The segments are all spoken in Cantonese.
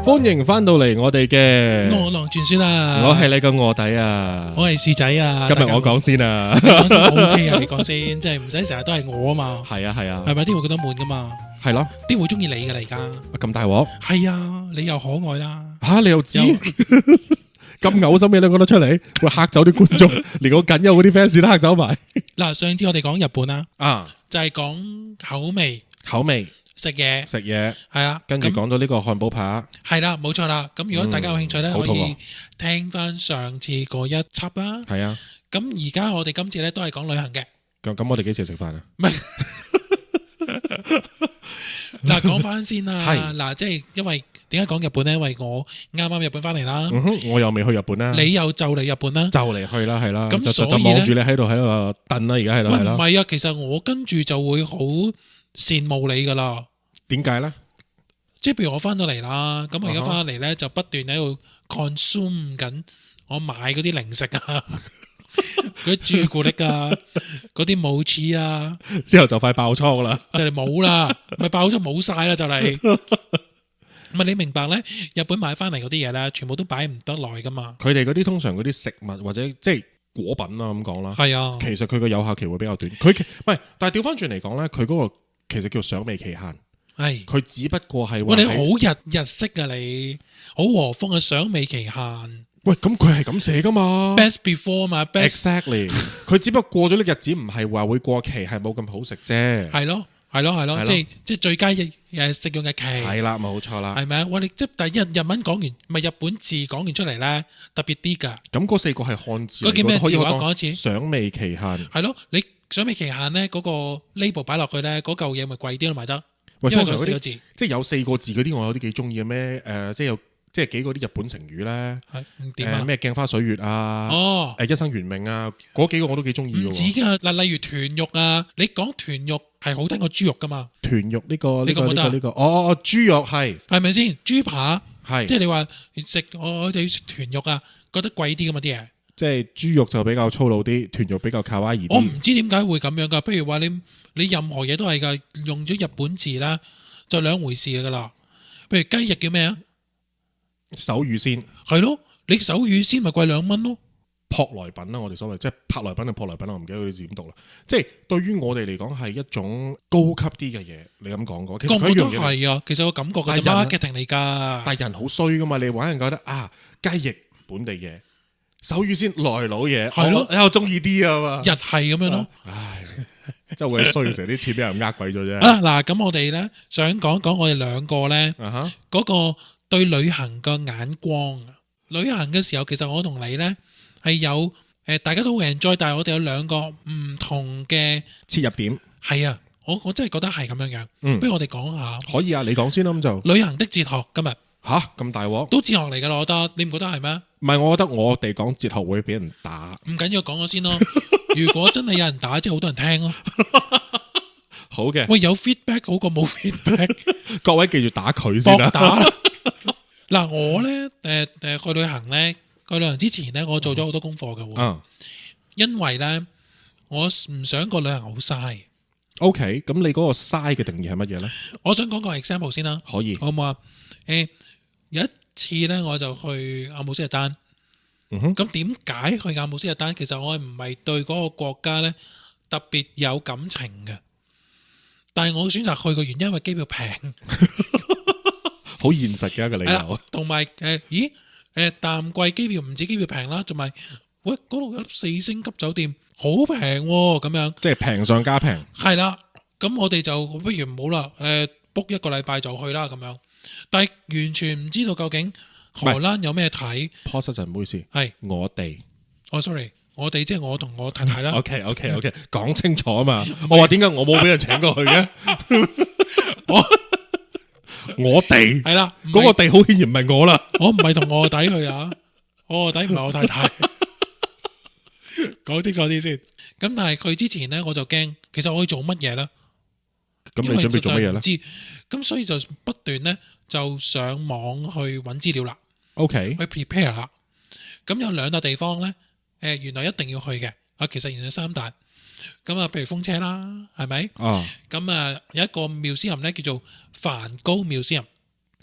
歡迎翻到嚟我哋嘅餓狼傳說啊！我係你個臥底啊！我係樹仔啊！今日我講先啊！你講先 OK 啊！你講先，即係唔使成日都係我啊嘛。係啊係啊，係咪啲會覺得悶噶嘛？係咯，啲會中意你噶啦而家。咁大鑊？係啊，你又可愛啦。吓你又知？咁嘔心嘅都講得出嚟，會嚇走啲觀眾，連我僅有嗰啲 fans 都嚇走埋。嗱，上次我哋講日本啦，啊，就係講口味食嘢係啦，跟住講到呢個漢堡扒，係啦，冇錯啦。咁如果大家有興趣咧，可以好肚餓聽翻上次嗰一輯啦。係啊。咁而家我哋今次咧都係講旅行嘅。咁我哋幾時食飯啊？唔係嗱，講翻先啦。係嗱，即係因為點解講日本咧？因為我啱啱日本翻嚟啦，我又未去日本啦，你又就嚟日本啦，就嚟去啦，係啦。咁所以就咧望住你喺度燉啦，而家喺度喂，係啦。唔係啊，其實我跟住就會好羨慕你噶啦。點解咧？即係譬如我翻到嚟啦，咁我而家翻到嚟咧就不斷喺度 consume 緊我買嗰啲零食啊，嗰啲朱古力啊，嗰啲冇黐啊，之後就快爆倉啦。就嚟冇啦，咪爆咗冇晒啦就嚟。唔係你明白咧？日本買翻嚟嗰啲嘢咧，全部都擺唔得耐噶嘛。佢哋嗰啲通常嗰啲食物或者即係果品啦咁講啦，係啊，其實佢個有效期會比較短。佢唔係，但係調翻轉嚟講咧，佢嗰個其實叫賞味期限。係佢只不過係喂，你話好日式啊你，好和風嘅賞味期限喂，咁佢係咁寫噶嘛 ，best before 嘛，best ？Exactly，佢只不過過咗呢日子，唔係話會過期，係冇咁好食啫。係咯，即係最佳嘅食用嘅期。係啦，冇錯啦。係咪啊？我哋即係第一日文講完，咪日本字講完出嚟咧，特別啲㗎。咁嗰4個係漢字嚟，嗰叫咩字話可以講一次？賞味期限。係咯，你賞味期限咧，嗰個 label 擺落去咧，嗰嚿嘢咪貴啲咯，賣得。喂，因為通常嗰啲佢四個字，即係有4個字嗰啲，我有啲幾中意嘅咩？即係幾個啲日本成語咧。係點啊？咩鏡花水月啊？哦，一生懸命啊，嗰幾個我都幾中意嘅。唔止㗎嗱，例如豚肉啊，你講豚肉係好聽過豬肉㗎嘛？豚肉呢個你覺唔覺得啊哦，豬肉係咪先？豬扒係，即係你話食我哋食豚肉啊，覺得貴啲㗎嘛啲嘢。即係豬肉就比較粗魯啲，豚肉比較卡哇伊啲。我唔知點解會咁樣㗎。譬如話你任何嘢都係㗎，用咗日本字啦，就兩回事㗎啦。譬如雞翼叫咩啊？手語先係咯，你手語先咪貴2蚊咯。舶來品啦，我哋所謂即係舶來品定舶來品，我唔記得佢字點讀啦。即係對於我哋嚟講係一種高級啲嘅嘢，你咁講過，其實佢一個個都樣嘢嚟。係啊，其實個感覺嘅就 marketing 嚟㗎。但係人好衰噶嘛，你揾人覺得啊雞翼本地嘢，手語先來佬嘢，係咯我中意啲啊嘛。日係咁樣咯。唉，真係會衰，成啲錢俾人呃鬼咗啫。啊嗱，咁我哋咧想講講我哋兩個咧啊哈，嗰個對旅行嘅眼光啊。旅行嘅時候，其實我同你咧係有大家都會 enjoy，但係我哋有兩個唔同嘅切入點係啊。我真係覺得係咁樣樣。不如我哋講下可以啊，你講先啦咁就旅行的哲學。今日吓咁大鑊，都哲學嚟㗎啦，我覺得你唔覺得係咩？唔係我覺得我哋講哲學會俾人打，唔緊要，講咗先咯。如果真係有人打，即係好多人聽咯。好嘅，喂，有 feedback 好過冇 feedback，各位記住打佢先啦。搏打啦。嗱，我咧去旅行咧，去旅行之前咧，我做咗好多功課嘅喎。因為咧，我唔想個旅行好嘥。OK，咁你嗰個嘥嘅定義係乜嘢咧？我想講個 example 先啦，可以，好唔好啊？有一次咧，我就去阿姆斯特丹。咁點解去阿姆斯特丹？其實我係唔係對嗰個國家咧特別有感情嘅，但係我選擇去嘅原因係因為機票平。好現實嘅一個理由。同埋淡季機票唔止機票平啦，同埋喂嗰度有4星級酒店好平喎，咁樣即係平上加平。係啦。咁我哋就不如唔好啦，book 1個禮拜就去啦咁樣。但係完全唔知道究竟荷蘭有咩睇。Pause 一陣，唔好意思，係我哋。sorry，我哋即係我同我太太啦。OK，講清楚啊嘛。我話點解我冇俾人請過去嘅？我哋係啦，嗰個地好顯然唔係我啦。我唔係同我弟去啊，我弟唔係我太太。講清楚啲先。咁但係去之前咧，我就驚，其實我去做乜嘢咧？咁你準備做乜嘢咧？知，咁所以就不斷咧就上網去揾資料啦。OK，去 prepare 啦。咁有2笪地方咧，原來一定要去嘅。其實原來3笪。咁啊，譬如風車啦，係咪？啊，咁啊，有一個 museum 咧叫做梵高 museum。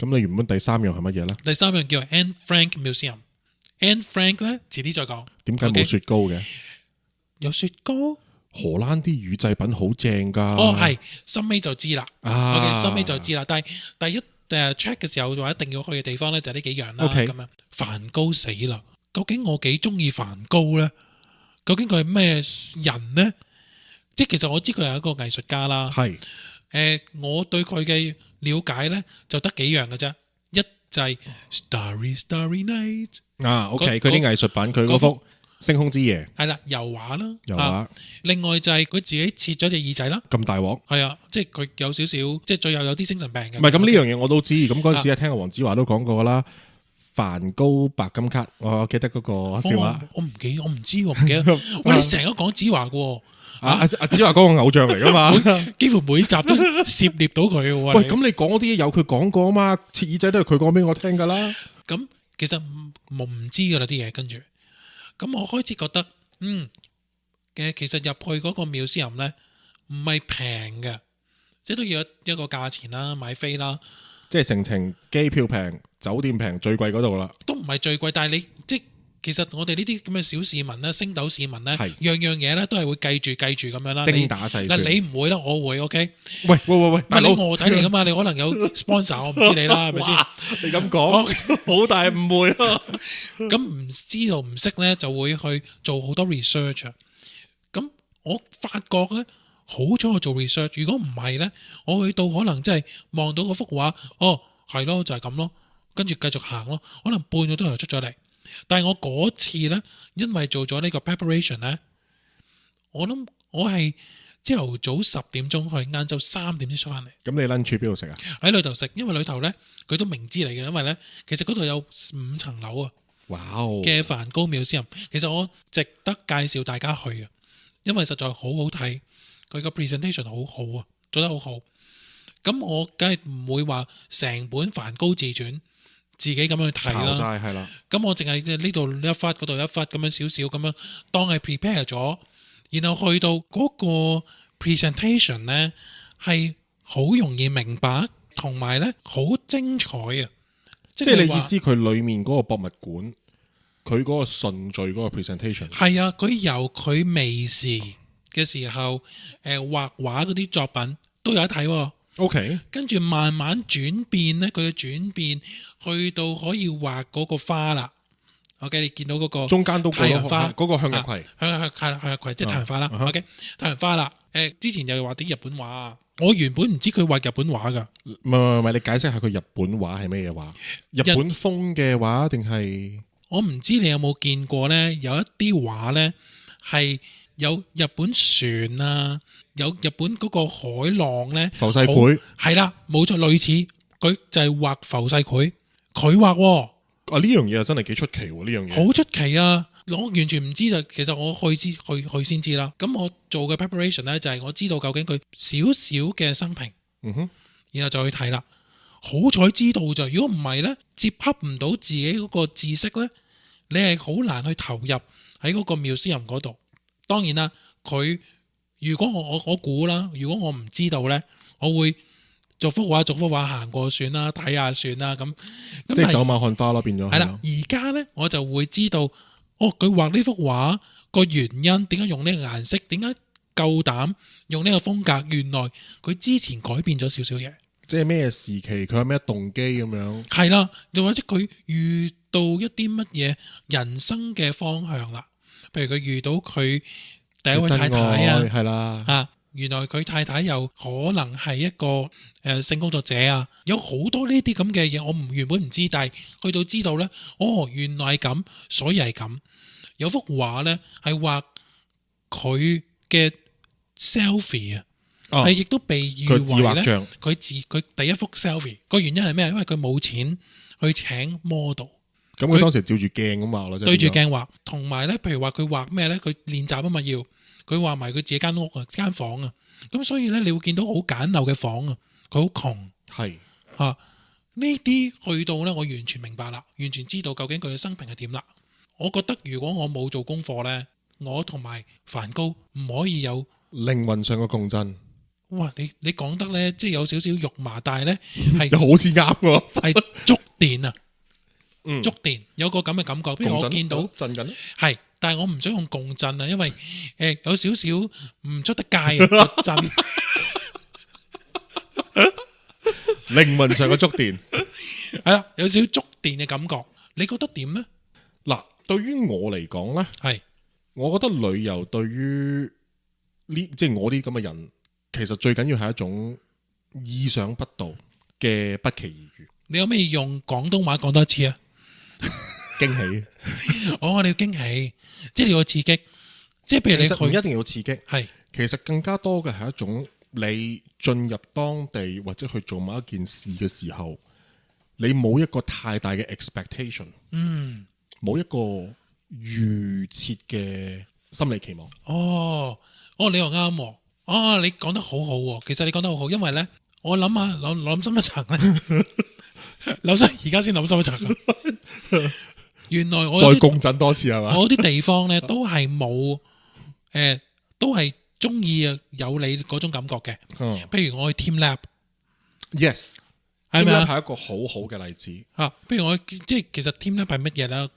咁你原本第3樣係乜嘢咧？第3樣叫 Anne Frank Museum。Anne Frank 咧，遲啲再講。點解冇雪糕嘅？有雪糕？荷蘭啲乳製品好正㗎。哦，係，深尾就知啦。啊深尾就知啦。但係第一check 嘅時候話一定要去嘅地方咧就係呢幾樣啦。 OK 咁樣梵高死啦，究竟我幾中意梵高咧？究竟佢係咩人咧？即係其實我知佢係一個藝術家啦。係我對佢嘅了解咧就得幾樣嘅啫。一就係 Starry Starry Night 啊 OK， 佢啲藝術品，佢嗰幅星空之夜係啦，油畫啦，油畫。另外就係佢自己切咗隻耳仔啦。咁大鑊？係啊，即係佢有少少，即係最後有啲精神病嘅。唔係咁呢樣嘢我都知。咁嗰陣時聽阿黃子華都講過啦。梵高白金卡，我記得嗰個笑話。我唔知，我唔記得。喂，你成日講子華嘅。阿子華嗰個偶像嚟噶嘛？幾乎每集都涉獵到佢嘅。喂，咁你講嗰啲嘢有佢講過啊嘛？切耳仔都係佢講俾我聽噶啦。咁其實唔知噶啦啲嘢，跟住咁我開始覺得，其實入去嗰個museum咧唔係平嘅，即係都要一個價錢啦，買飛啦，即係成程機票平，酒店平，最貴嗰度啦。都唔係最貴，但係你即係其實我哋呢啲咁嘅小市民咧，星斗市民咧，係樣樣嘢咧都係會計住咁樣啦。精打細算。嗱，你唔會啦，我會 OK。喂，大佬，你臥底嚟噶嘛？你可能有 sponsor，我唔知你啦，係咪先？你咁講，好大誤會啊！咁唔知道唔識咧，就會去做好多 research 啊。咁我發覺咧，好彩我做 research。如果唔係咧，我去到可能真係望到嗰幅畫，哦，係咯，就係咁咯，跟住繼續行咯，可能半個鐘頭出咗嚟。但係我嗰次咧，因為做咗呢個 preparation 咧，我諗我係朝頭早10點鐘去，晏晝3點先出翻嚟。咁你 lunch 邊度食啊？喺裏頭食，因為裏頭咧佢都明知嚟嘅，因為咧其實嗰度有5層樓啊。哇哦！嘅梵高Museum，其實我值得介紹大家去嘅，因為實在好好睇，佢個 presentation 好好啊，做得好好。咁我梗係唔會話成本梵高自傳自己咁樣去睇啦，係啦。咁我淨係呢度一忽，嗰度一忽咁樣少少咁樣，當係 prepare 咗，然後去到嗰個 presentation 咧係好容易明白，同埋咧好精彩啊！即係你意思佢裡面嗰個博物館，佢嗰個順序嗰個 presentation 係啊，佢由佢微時嘅時候，畫畫嗰啲作品都有得睇喎。OK，跟住慢慢轉變咧，佢嘅轉變去到可以畫嗰個花啦。OK，你見到嗰個中間都太陽花嗰個向日葵，向日葵即係太陽花啦。OK，太陽花啦。之前又畫啲日本畫，我原本唔知佢畫日本畫噶。唔係，你解釋下佢日本畫係咩嘢畫？日本風嘅畫定係？我唔知你有冇見過咧，有一啲畫咧係有日本船啊，有日本嗰個海浪咧，浮世繪係啦，冇錯，類似佢就係畫浮世繪，佢畫喎。啊，呢樣嘢又真係幾出奇喎！呢樣嘢好出奇啊！我完全唔知就其實我去先知啦。咁我做嘅 preparation 咧就係我知道究竟佢少少嘅生平，然後就去睇啦。好彩知道就，如果唔係咧，接洽唔到自己嗰個知識咧，你係好難去投入喺嗰個 museum 嗰度。當然啦，佢如果我估啦，如果我唔知道咧，我會逐幅畫行過算啦，睇下算啦咁。即係走馬看花咯，變咗。係啦，而家咧我就會知道，哦，佢畫呢幅畫個原因，點解用呢個顏色，點解夠膽用呢個風格？原來佢之前改變咗少少嘢。即係咩時期，佢有咩動機咁樣？係啦，又或者佢遇到一啲乜嘢人生嘅方向啦？譬如佢遇到佢第一位太太啊，係啦，原來佢太太又可能係一個性工作者啊，有好多呢啲咁嘅嘢，我原本唔知，但係去到知道呢，哦，原來係咁，所以係咁。有幅畫呢係畫佢嘅 selfie 啊。係亦都被譽為咧，佢第一幅 selfie 個原因係咩？因為佢冇錢去請 model，咁佢當時照住鏡咁畫咯，對住鏡畫。同埋咧，譬如話佢畫咩咧？佢練習啊嘛，要佢畫埋佢自己間屋啊，間房啊。咁所以咧，你會見到好簡陋嘅房啊，佢好窮。係呢啲去到咧，我完全明白啦，完全知道究竟佢嘅生平係點啦。我覺得如果我冇做功課咧，我同埋梵高唔可以有靈魂上嘅共振。哇！你講得咧，即係有少少肉麻，但係咧又好似啱喎。係觸電啊，觸電有個咁嘅感覺。譬如我見到震緊，係，但係我唔想用共振啊，因為有少少唔出得界啊個震。靈魂上嘅觸電係啦，有少少觸電嘅感覺，你覺得點呢？嗱，對於我嚟講咧，係，我覺得旅遊對於即係我啲咁嘅人，其實最緊要係一種意想不到嘅不期而遇。你可唔可以用廣東話講多一次啊？驚喜，你要驚喜，即係你要刺激，即係譬如你去其實唔一定要刺激，係，其實更加多嘅係一種你進入當地或者去做某一件事嘅時候，你冇一個太大嘅 expectation，冇一個預設嘅心理期望。你又啱喎，你講得好好喎，其實你講得好好，因為咧，我諗下諗深一層咧，而家先諗深一層啊。原來我再共振多次係嘛？我啲地方咧都係冇都係中意有你嗰種感覺嘅。譬如我去 Team Lab，yes， 係咪啊？係一個好好嘅例子。譬如我即係其實 Team Lab 係乜嘢咧？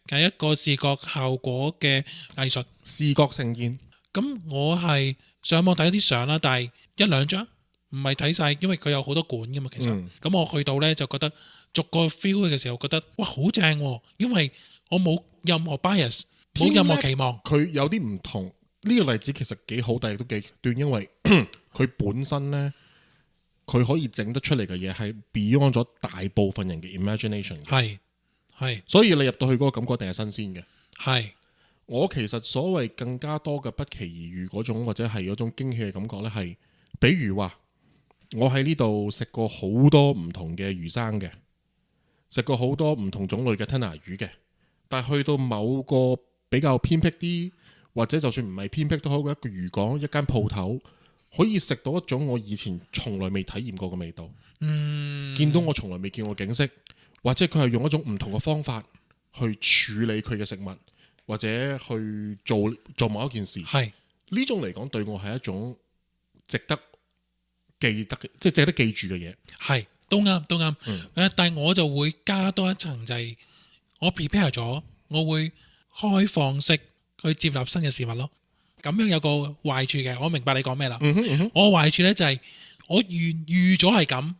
係一個視覺效果嘅藝術，視覺盛宴。咁我係上網睇啲相啦，但係一兩張唔係睇晒，因為佢有好多館噶嘛。其實咁我去到咧就覺得逐個 feel 嘅時候覺得哇好正喎，因為我冇任何 bias， 冇任何期望。佢有啲唔同，呢個例子其實幾好，但係都幾極端，因為佢本身咧，佢可以整得出嚟嘅嘢係 beyond 咗大部分人嘅 imagination。係，所以你入到去嗰個感覺一定係新鮮嘅。係，我其實所謂更加多嘅不期而遇嗰種，或者係嗰種驚喜嘅感覺呢，係比如話我喺呢度食過好多唔同嘅魚生嘅，食過好多唔同種類嘅吞拿魚嘅，但係去到某個比較偏僻啲，或者就算唔係偏僻都好嘅一個漁港，一間鋪頭可以食到一種我以前從來未體驗過嘅味道。見到我從來未見過景色，或者佢係用一種唔同嘅方法去處理佢嘅食物，或者去做某一件事。係呢種嚟講，對我係一種值得記得嘅，即係值得記住嘅嘢。係都啱。但係我就會加多一層，就係我 prepare 咗，我會開放式去接納新嘅事物咯。咁樣有個壞處嘅，我明白你講咩啦。我壞處呢就係我預咗係咁。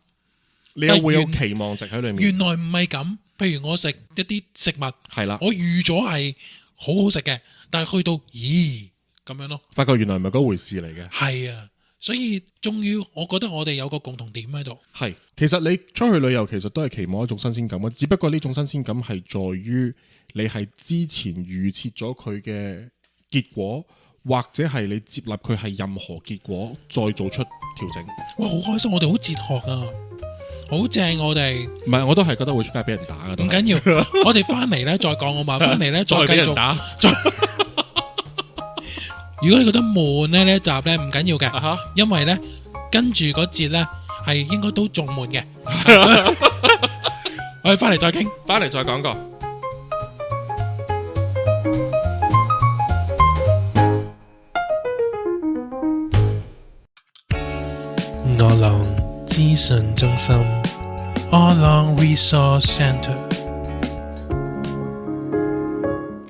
你又會有期望值喺裏面，原來唔係咁。譬如我食一啲食物，係啦，我預咗係好好食嘅，但係去到咁樣咯，發覺原來唔係嗰回事嚟嘅。係啊，所以終於我覺得我哋有個共同點喺度。係，其實你出去旅遊其實都係期望一種新鮮感啊，只不過呢種新鮮感係在於你係之前預設咗佢嘅結果，或者係你接納佢係任何結果，再做出調整。哇，好開心！我哋好哲學啊！好正，我哋唔係，我都係覺得會出街俾人打噶。唔緊要，我哋翻嚟咧再講好嘛？翻嚟咧再繼續打。如果你覺得悶咧呢一集咧唔緊要嘅，因為咧跟住嗰節咧係應該都仲悶嘅。我哋翻嚟再傾，翻嚟再講過。餓狼資訊中心 Orlong Resource Centre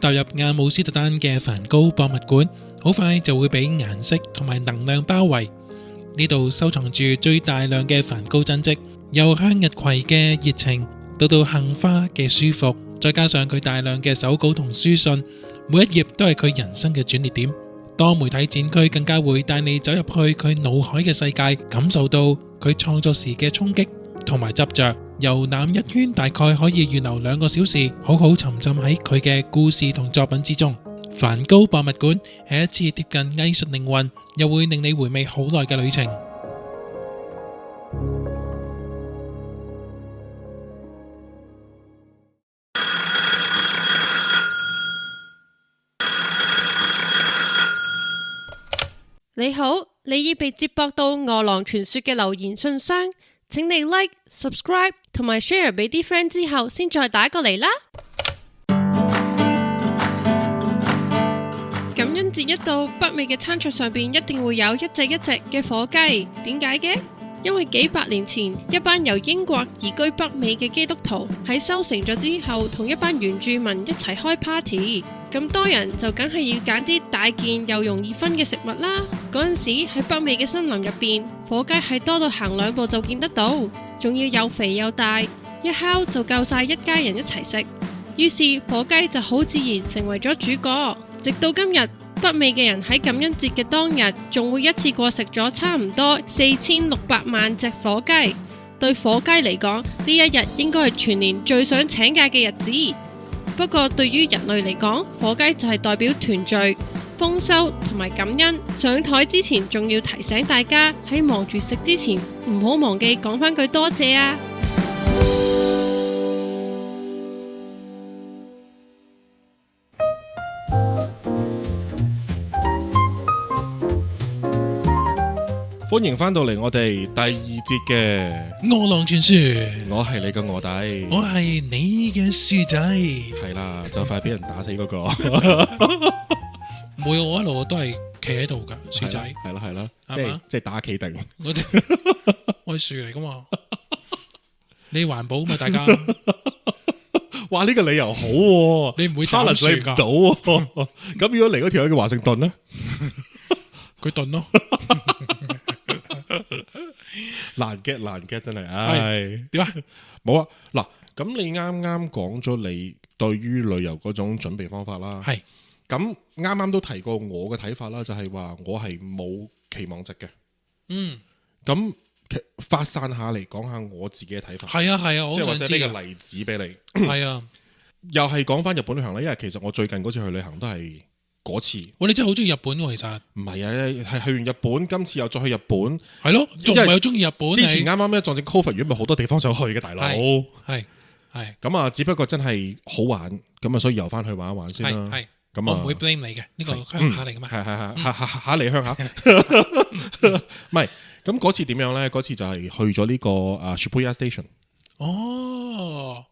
踏入亞姆斯特丹嘅梵高博物館，好快就會俾顏色同埋能量包圍。呢度收藏住最大量嘅梵高真跡，由向日葵嘅熱情到杏花嘅舒服，再加上佢大量嘅手稿同書信，每一頁都係佢人生嘅轉捩點。多媒體展區更加會帶你走入去佢腦海嘅世界，感受到佢創作時嘅衝擊同埋執着。遊覽一圈大概可以預留2個小時，好好沉浸喺佢嘅故事同作品之中。梵高博物館係一次貼近藝術靈魂，又會令你回味好耐嘅旅程。你好，你已被接駁到餓狼傳說嘅留言信箱，請你 like、subscribe 同埋 share 俾啲 friend 之後，先再打過嚟啦。感恩節一到，北美嘅餐桌上邊一定會有一隻嘅火雞。點解嘅？因為幾百年前，一班由英國移居北美嘅基督徒喺收成咗之後，同一班原住民一齊開 party。咁多人就梗係要揀啲大件又容易分嘅食物啦。嗰陣時喺北美嘅森林入邊，火雞係多到行2步就見得到，仲要又肥又大，一烤就夠晒一家人一齊食。於是火雞就好自然成為咗主角。直到今日，北美嘅人喺感恩節嘅當日，仲會一次過食咗差唔多4600萬隻火雞。對火雞嚟講，呢一日應該係全年最想請假嘅日子。不過對於人類嚟講，火雞就係代表團聚、豐收同埋感恩。上台之前仲要提醒大家，喺忙住食之前，唔好忘記講返句多謝啊！歡迎翻到嚟我哋第2節嘅餓狼傳說，我係你嘅臥底，我係你嘅薯仔。係啦，就快俾人打死嗰個。唔會，我一路都係企喺度噶，薯仔。係啦係啦，係嘛即係打企定。我係樹嚟噶嘛，你環保嘛，大家。哇，呢個理由好喎，你唔會斬樹㗎唔到喎。咁如果嚟嗰條友叫華盛頓咧，佢燉咯。難 get 真係，唉，點啊？冇啊，嗱，咁你啱啱講咗你對於旅遊嗰種準備方法啦，係，咁啱啱都提過我嘅睇法啦，就係話我係冇期望值嘅，咁發散下嚟講下我自己嘅睇法，係啊，我即係或者俾想知個例子俾你，係啊，又係講翻日本旅行啦，因為其實我最近嗰次去旅行都係嗰次，我哋真係好中意日本喎，其實唔係啊，係去完日本，今次又再去日本，係咯，仲唔係好中意日本？之前啱啱一撞正 Covid，如果咪好多地方想去嘅大佬，係咁啊，只不過真係好玩，咁啊，所以遊翻去玩一玩先啦。係，咁我唔會 blame 你嘅，呢個鄉下嚟噶嘛。係下嚟鄉下，唔係咁嗰次點樣咧？嗰次就係去咗呢個Shibuya Station。哦，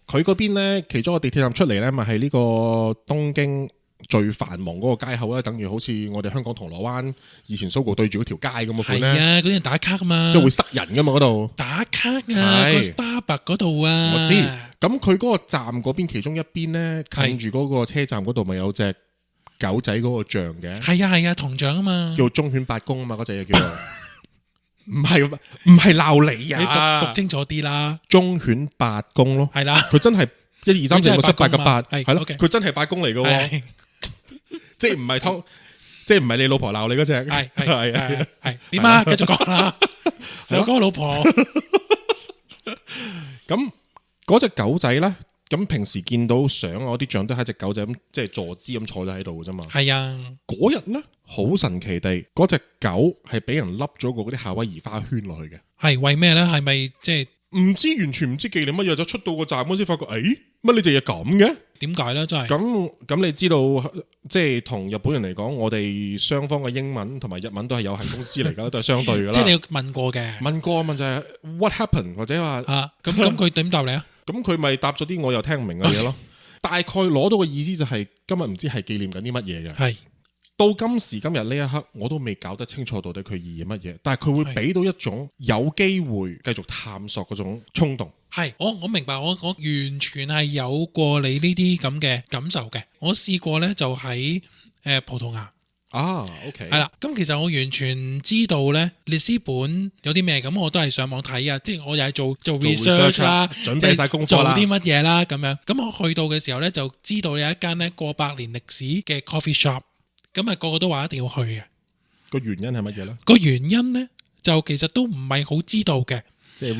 佢嗰邊咧，其中一個地鐵站出嚟咧，咪係呢個東京最繁忙嗰個街口咧，等於好似我哋香港銅鑼灣以前 Sogo 對住嗰條街咁嘅款咧。係啊，嗰啲人打卡啊嘛，即係會塞人噶嘛嗰度。打卡啊，個 Starbucks 嗰度啊。我知。咁佢嗰個站嗰邊其中一邊咧，近住嗰個車站嗰度咪有隻狗仔嗰個像嘅。係啊，銅像啊嘛。叫忠犬八公啊嘛，嗰隻嘢叫做。唔係鬧你啊！你讀清楚啲啦。忠犬八公咯。係啦。佢真係1、2、3、4、5、6、7、8嘅8，係咯。佢真係八公嚟嘅喎。即係唔係偷，即係唔係你老婆鬧你嗰隻，係點啊？繼續講啦，成日講老婆。咁嗰隻狗仔咧，咁平時見到相啊，嗰啲像都係一隻狗仔咁，即係坐姿咁坐咗喺度嘅啫嘛。係啊，嗰日咧好神奇地，嗰隻狗係俾人笠咗個嗰啲夏威夷花圈落去嘅。係為咩咧？係咪即係唔知完全唔知紀念乜嘢，就出到個站嗰時發覺，誒，乜呢隻嘢咁嘅？點解咧？真係咁你知道，即係同日本人嚟講，我哋雙方嘅英文同埋日文都係有限公司嚟噶，都係相對噶啦。即係你問過嘅？問就係 what happened 或者話咁佢點答你啊？咁佢咪答咗啲我又聽唔明嘅嘢咯。大概攞到嘅意思就係今日唔知係紀念緊啲乜嘢嘅。係到今時今日呢一刻，我都未搞得清楚到底佢意義乜嘢。但係佢會俾到一種有機會繼續探索嗰種衝動。係，我明白，我完全係有過你呢啲咁嘅感受嘅。我試過呢，就喺葡萄牙OK 係啦。咁其實我完全知道呢，列斯本有啲咩，咁我都係上網睇啊，即係我又係做 research 啦，準備晒功課啦，做啲乜嘢啦咁樣。咁我去到嘅時候呢，就知道有一間呢過百年歷史嘅 coffee shop， 咁啊個個都話一定要去嘅。個原因係乜嘢呢？個原因呢，就其實都唔係好知道嘅，即係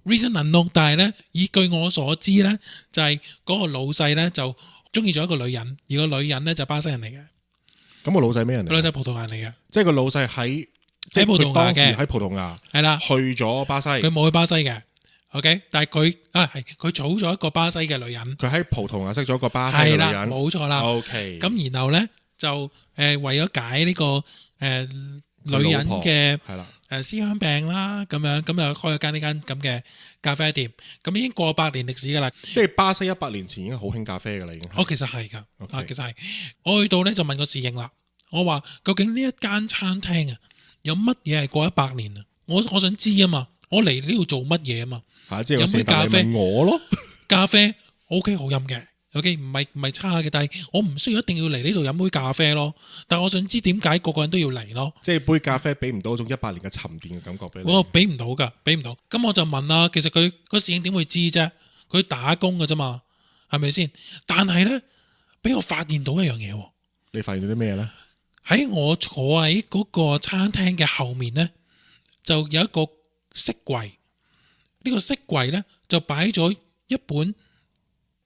reason unknown，但係咧，以據我所知咧，就係嗰個老細咧就中意咗一個女人，而個女人咧就巴西人嚟嘅。咁個老細咩人嚟？個老細葡萄牙嚟嘅，即係個老細喺葡萄牙嘅，喺葡萄牙係啦，去咗巴西。佢冇去巴西嘅 ，OK， 但係佢娶咗一個巴西嘅女人。佢喺葡萄牙識咗一個巴西嘅女人，係啦，冇錯啦。OK， 咁然後咧就為咗解呢個女人嘅思鄉病啦，咁樣咁又開咗間呢間咁嘅咖啡店，咁已經過百年歷史噶啦。即係巴西100年前已經好興咖啡噶啦，已經。其實係噶， OK 其實係。我去到咧就問個侍應啦，我話究竟呢一間餐廳啊，有乜嘢係過100年啊？我想知啊嘛，我嚟呢度做乜嘢啊嘛？即係飲杯咖啡問我咯。咖啡 OK 好飲嘅。OK， 唔係差嘅，但係我唔需要一定要嚟呢度飲杯咖啡咯。但係我想知點解個個人都要嚟咯？即係杯咖啡俾唔到嗰種100年嘅沉澱嘅感覺俾你。我俾唔到噶，俾唔到。咁我就問啦，其實佢個侍應點會知啫？佢打工嘅啫嘛，係咪先？但係咧，俾我發現到一樣嘢。你發現到啲咩咧？喺我坐喺嗰個餐廳嘅後面咧，就有一個飾櫃。呢個飾櫃咧就擺咗一本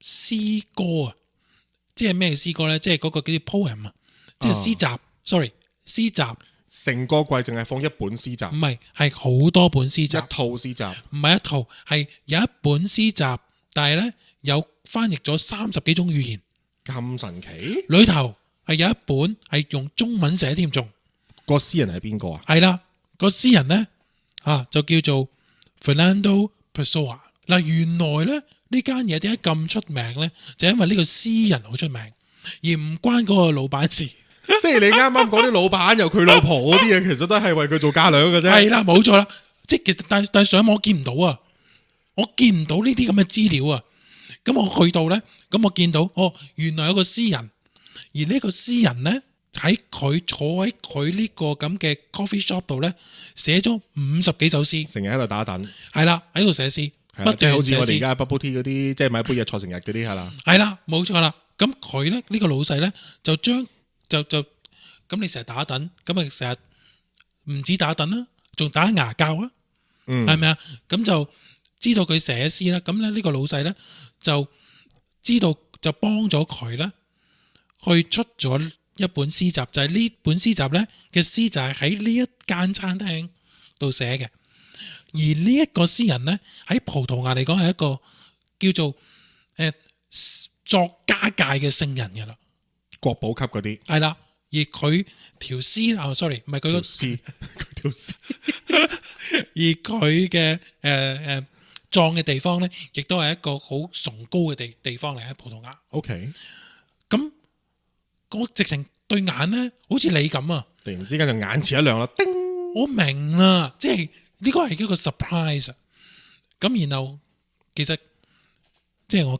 詩歌啊，即係咩詩歌咧？即係嗰個叫做 poem 啊，即係詩集。Sorry， 詩集。成個櫃淨係放一本詩集，唔係，係好多本詩集。一套詩集，唔係一套，係有一本詩集，但係咧有翻譯咗30幾種語言。咁神奇？裏頭係有一本係用中文寫添，仲個詩人係邊個啊？係啦，個詩人咧就叫做 Fernando Pessoa。嗱，原來咧呢間嘢點解咁出名咧？就因為呢個詩人好出名，而唔關嗰個老闆事。即係你啱啱講啲老闆又佢老婆嗰啲嘢，其實都係為佢做嫁倆嘅啫。係啦，冇錯啦。即係其實但係上網見唔到啊，我見唔到呢啲咁嘅資料啊。咁我去到咧，咁我見到原來有個詩人，而呢個詩人咧喺佢坐喺佢呢個咁嘅 coffee shop 度咧，寫咗50幾首詩，成日喺度打躉。係啦，喺度寫詩，不斷好似寫詩。我哋而家 bubble tea 嗰啲，即係買杯嘢坐成日嗰啲係啦。係啦，冇錯啦。咁佢咧呢個老細咧就將就咁你成日打躉，咁咪成日唔止打躉啦，仲打牙膠啦，係咪啊？咁就知道佢寫詩啦。咁咧呢個老細咧就知道就幫咗佢咧去出咗一本詩集，就係呢本詩集咧嘅詩就係喺呢一間餐廳度寫嘅。而呢一個詩人咧喺葡萄牙嚟講係一個叫做作家界嘅聖人嘅啦，國寶級嗰啲係啦。而佢條詩，sorry， 唔係佢個詩，佢條詩。而佢嘅葬嘅地方咧，亦都係一個好崇高嘅地方嚟喺葡萄牙。OK，咁我直情對眼咧，好似你咁啊！突然之間就眼前一亮啦，叮！我明啦，即係呢個係一個 surprise。咁然後其實即係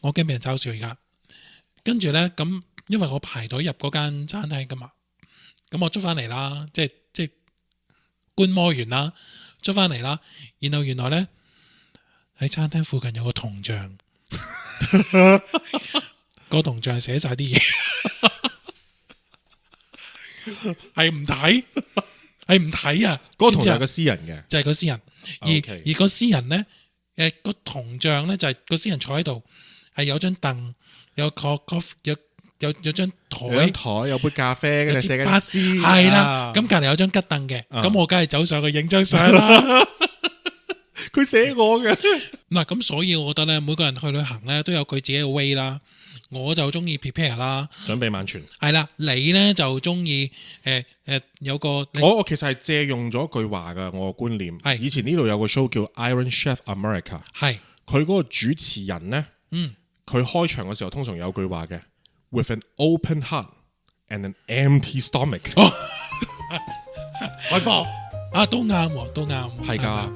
我驚俾人嘲笑而家。跟住咧咁。因為我排隊入嗰間餐廳噶嘛，咁我出翻嚟啦，即係觀摩完啦，出翻嚟啦，然後原來咧喺餐廳附近有個銅像，個銅像寫晒啲嘢，係唔睇啊！嗰個銅像係個詩人嘅，就係個詩人，而個詩人咧，個銅像咧就係個詩人坐喺度，係有張凳，有個有張台，有杯咖啡，跟住寫緊詩，係啦。咁隔籬有張吉凳嘅，咁我梗係走上去影張相啦。佢寫我嘅嗱，咁所以我覺得咧，每個人去旅行咧都有佢自己嘅 way 啦。我就中意 prepare 啦，準備萬全。係啦，你咧就中意有個我其實係借用咗句話噶，我個觀念係以前呢度有個 show 叫 Iron Chef America， 係佢嗰個主持人咧，佢開場嘅時候通常有句話嘅。With an open heart and an empty stomach，開播都啱喎，都啱，係噶。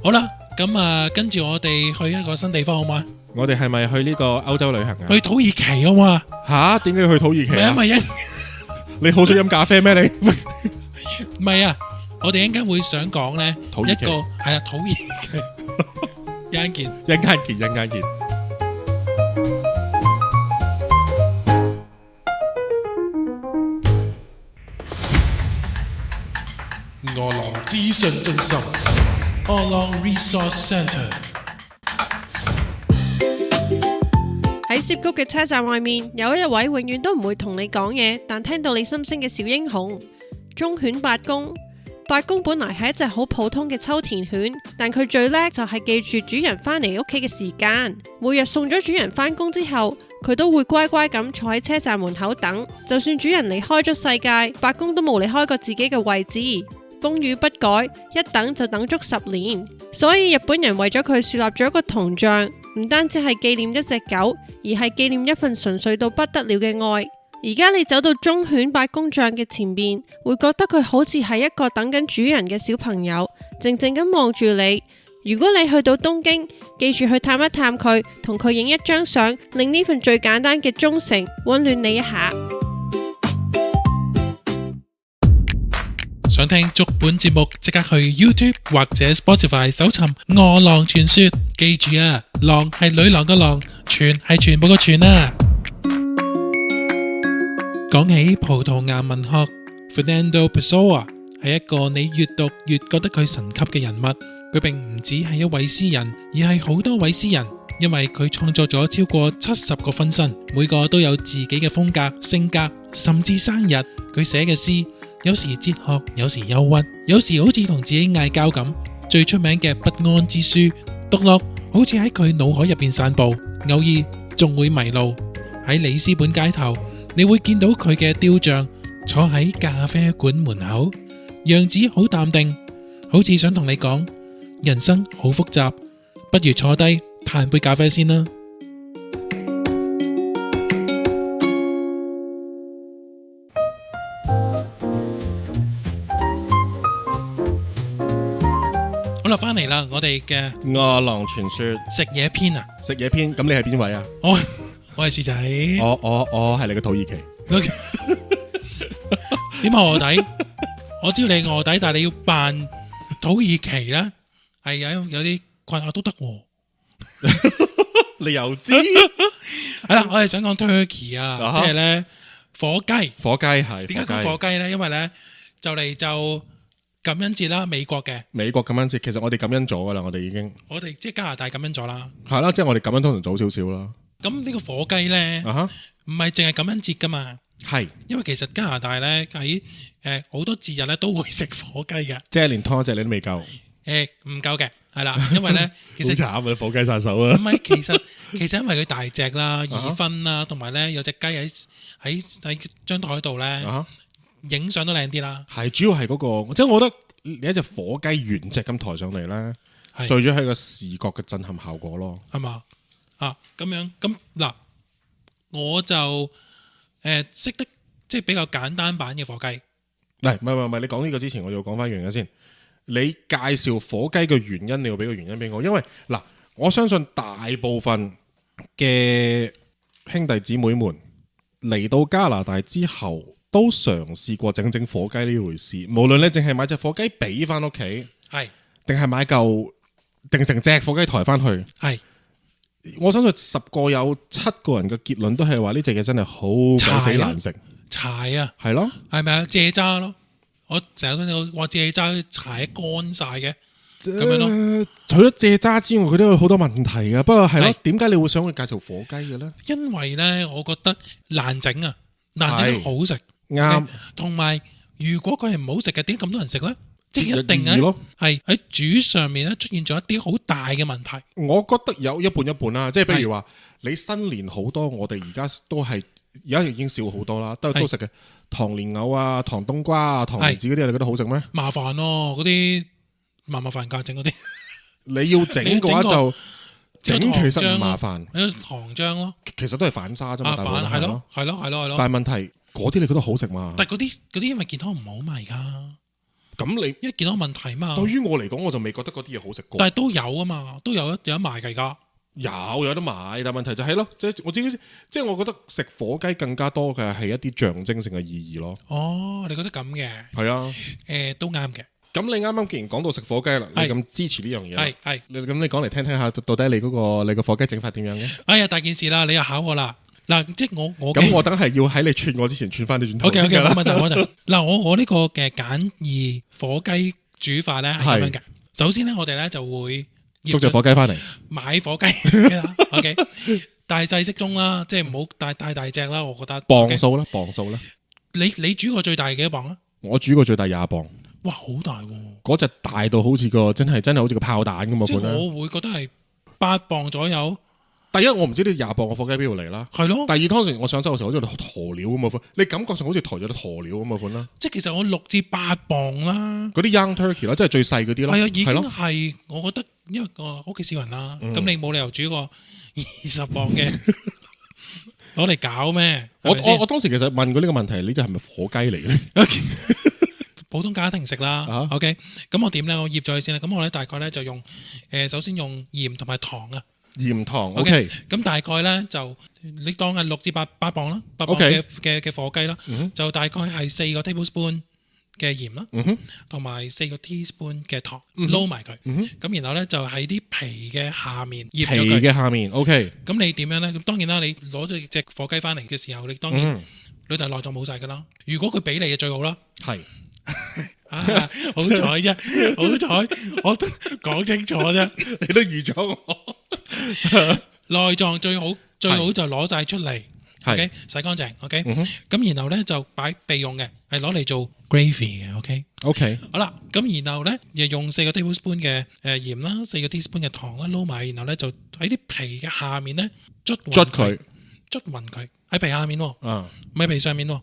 好啦，咁跟住我哋去一個新地方好嘛？我哋係咪去呢個歐洲旅行啊？去土耳其好嘛？吓？點解要去土耳其啊？唔係你好想飲咖啡咩？你唔係啊？我哋一陣間會想講咧，一個係啦，土耳其，一陣見。餓狼資訊中心 Along Resource Centre 喺涉谷嘅車站外面，有一位永遠都唔會同你講嘢，但聽到你心聲嘅小英雄——忠犬八公。八公本來係一隻好普通嘅秋田犬，但佢最叻就係記住主人返嚟屋企嘅時間。每日送咗主人返工之後，佢都會乖乖咁坐喺車站門口等，就算主人離開咗世界，八公都冇離開過自己嘅位置。風雨不改，一等就等足10年。所以日本人為咗佢樹立咗一個銅像，唔單止係紀念一隻狗，而係紀念一份純粹到不得了嘅愛。而家你走到忠犬八公像嘅前面，會覺得佢好似係一個等緊主人嘅小朋友，靜靜咁望住你。如果你去到東京，記住去探一探佢，同佢影一張相，令呢份最簡單嘅忠誠溫暖你一下。想聽足本節目，即刻去 YouTube 或者 Spotify 搜尋《餓狼傳說》。記住啊，狼係女郎嘅狼，全係全部嘅全啊！講起葡萄牙文學 Fernando Pessoa 係一個你越讀越覺得佢神級嘅人物。佢並唔只係一位詩人，而係好多位詩人，因為佢創作咗超過70個分身，每個都有自己嘅風格、性格，甚至生日。佢寫嘅詩有時哲學，有時憂鬱，有時好似同自己嗌交咁。最出名嘅不安之書，讀落好似喺佢腦海入邊散步，偶爾仲會迷路。喺里斯本街頭，你會見到佢嘅雕像坐喺咖啡館門口，樣子好淡定，好似想同你講人生好複雜，不如坐低嘆杯咖啡先啦。好啦，翻嚟啦，我哋嘅餓狼傳說食嘢篇啊，食嘢篇，咁你係邊位啊？我係師仔，我係你嘅土耳其。點解卧底？我知道你係卧底，但係你要扮土耳其啦，係有啲困惑都得。你又知？係啦，我係想講 turkey 啊，即係咧火雞。火雞係點解講火雞咧？因為咧就嚟就感恩節啦，美國嘅美國感恩節，其實我哋感恩咗噶啦，我哋已經我哋即係加拿大感恩咗啦。係啦，即係我哋感恩通常早少少啦。咁呢個火雞咧，唔係淨係感恩節噶嘛？係，因為其實加拿大咧喺好多節日咧都會食火雞嘅，即係連拖一隻你都未夠。唔夠嘅，係啦，因為咧其實好慘啊，火雞殺手啊！唔係，其實因為佢大隻啦、易分啦，同埋咧有隻雞喺張台度咧，影相都靚啲啦。係主要係嗰個，即係我覺得你一隻火雞原隻咁抬上嚟咧，最主要係個視覺嘅震撼效果咯。係嘛？咁樣咁嗱，我就識得即係比較簡單版嘅火雞。唔係，你講呢個之前，我要講翻樣嘢先。你介紹火雞嘅原因，你要俾個原因俾我，因為嗱，我相信大部分嘅兄弟姊妹們嚟到加拿大之後，都嘗試過整火雞呢回事。無論你淨係買隻火雞俾翻屋企，係定係買嚿定成隻火雞抬翻去，係。我相信10個有7個人嘅結論都係話呢隻嘢真係好鬼死難食，柴啊，係咯，係咪啊？蔗渣咯，我成日都話蔗渣柴乾晒嘅，咁樣咯。除咗蔗渣之外，佢都有好多問題噶。不過係咯，點解你會想去介紹火雞嘅咧？因為咧，我覺得難整啊，難整得好食，啱。同埋，如果佢係唔好食嘅，點解咁多人食咧？即係一定係喺煮上面咧出現咗一啲好大嘅問題。我覺得有一半一半啦，即係譬如話你新年好多，我哋而家都係而家已經少好多啦，都食嘅糖蓮藕啊、糖冬瓜啊、糖蓮子嗰啲，你覺得好食咩？麻煩咯，嗰啲麻煩㗎，整嗰啲。你要整嘅話就整，其實唔麻煩。糖漿咯，其實都係反沙啫嘛。係咯。但係問題嗰啲你覺得好食嘛？但係嗰啲因為健康唔好嘛而家。咁你因為健康問題嘛，對於我嚟講，我就未覺得嗰啲嘢好食過。但係都有啊嘛，都有得賣㗎而家。有得買，但係問題就係咯，即係我自己即係我覺得食火雞更加多嘅係一啲象徵性嘅意義咯。哦，你覺得咁嘅？係啊，都啱嘅。咁你啱啱既然講到食火雞啦，你咁支持呢樣嘢，係咁你講嚟聽聽下，到底你個火雞整法點樣嘅？哎呀，大件事啦，你又考我啦。嗱，即係我咁我等係要喺你串我之前串翻你轉頭。OK，冇問題。嗱，我呢個嘅簡易火雞煮法咧係咁樣嘅。首先咧，我哋咧就會捉隻火雞翻嚟，買火雞。OK，大細適中啦，即係唔好太大隻啦。我覺得磅數啦。你煮過最大幾多磅啊？我煮過最大20磅。哇，好大喎！嗰隻大到好似個真係好似個炮彈咁嘛。即係我會覺得係8磅左右。第一我唔知呢20磅嘅火雞邊度嚟啦。係咯。第二當時我上手嘅時候好似鴕鳥咁嘅款，你感覺上好似抬咗隻鴕鳥咁嘅款啦。即係其實我6至8磅啦。嗰啲 young turkey 啦，即係最細嗰啲啦。係啊，已經係咯係我覺得，因為我屋企少人啦，咁你冇理由煮個20磅嘅攞嚟搞咩？我當時其實問過呢個問題，呢隻係咪火雞嚟嘅咧？普通家庭食啦。OK， 咁我點咧？我醃咗佢先啦。咁我咧大概咧就用首先用鹽同埋糖啊。鹽糖 OK，咁大概咧就你當係6至8磅啦，8磅嘅火雞啦，就大概係4個 tablespoon 嘅鹽啦，同埋4個 teaspoon 嘅糖撈埋佢，咁然後咧就喺啲皮嘅下面醃咗佢。皮嘅下面 OK。咁你點樣咧？咁當然啦，你攞咗隻火雞翻嚟嘅時候，你當然裏頭內臟冇晒噶啦。如果佢俾你嘅最好啦。係。好彩啫，好彩我都講清楚啫，你都預咗我。內臟最好就攞晒出嚟。OK， 洗乾淨 OK，咁然後咧就擺備用嘅，係攞嚟做 gravy 嘅 OK， 好啦，咁然後咧又用4個 tablespoon 嘅鹽啦，4個 teaspoon 嘅糖啦，撈埋，然後咧就喺啲皮嘅下面咧捽佢，捽勻佢喺皮下面喎，唔係皮上面喎，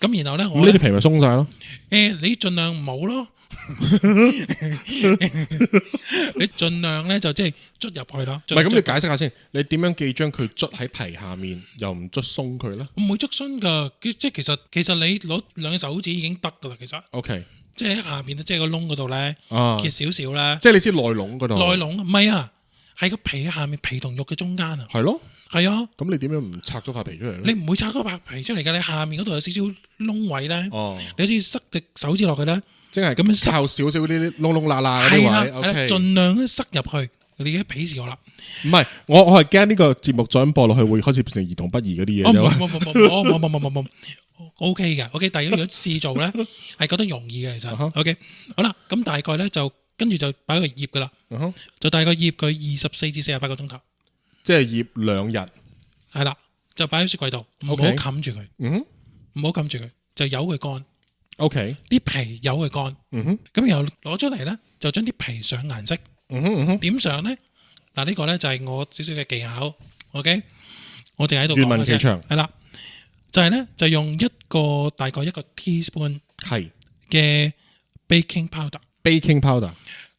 咁然後咧我呢啲皮咪鬆晒咯。你盡量唔好咯。你盡量咧就即係捽入去啦。唔係咁，你解釋下先，你點樣記將佢捽喺皮下面，又唔捽鬆佢咧？唔會捽鬆噶，即係其實你攞2隻手指已經得噶啦。其實 OK， 即係喺下邊即係個窿嗰度咧，揭少少咧。即係你知內籠嗰度。內籠唔係啊，喺個皮下面，皮同肉嘅中間啊。係咯，係啊。咁你點樣唔拆咗塊皮出嚟咧？你唔會拆咗塊皮出嚟噶，你下面嗰度有少少窿位咧。你好似塞隻手指落去咧。即係咁樣靠少少啲窿窿罅罅嗰啲位 ，OK， 盡量咧塞入去。你已經鄙視我啦。唔係，我係驚呢個節目再咁播落去，會開始變成兒童不宜嗰啲嘢。冇，OK 嘅 ，OK。但係如果試做咧，係覺得容易嘅，其實 OK。好啦，咁大概咧就跟住就擺佢醃噶啦，就大概醃佢24至48個鐘頭，即係醃2日。係啦，就擺喺雪櫃度，唔好冚住佢，唔好冚住佢，就由佢乾。OK， 啲皮由佢乾，咁然後攞出嚟咧，就將啲皮上顏色。點上咧？嗱，呢個咧就係我少少嘅技巧。OK， 我淨喺度願聞其詳。係啦，就係咧就用大概1個 teaspoon 係嘅 baking powder，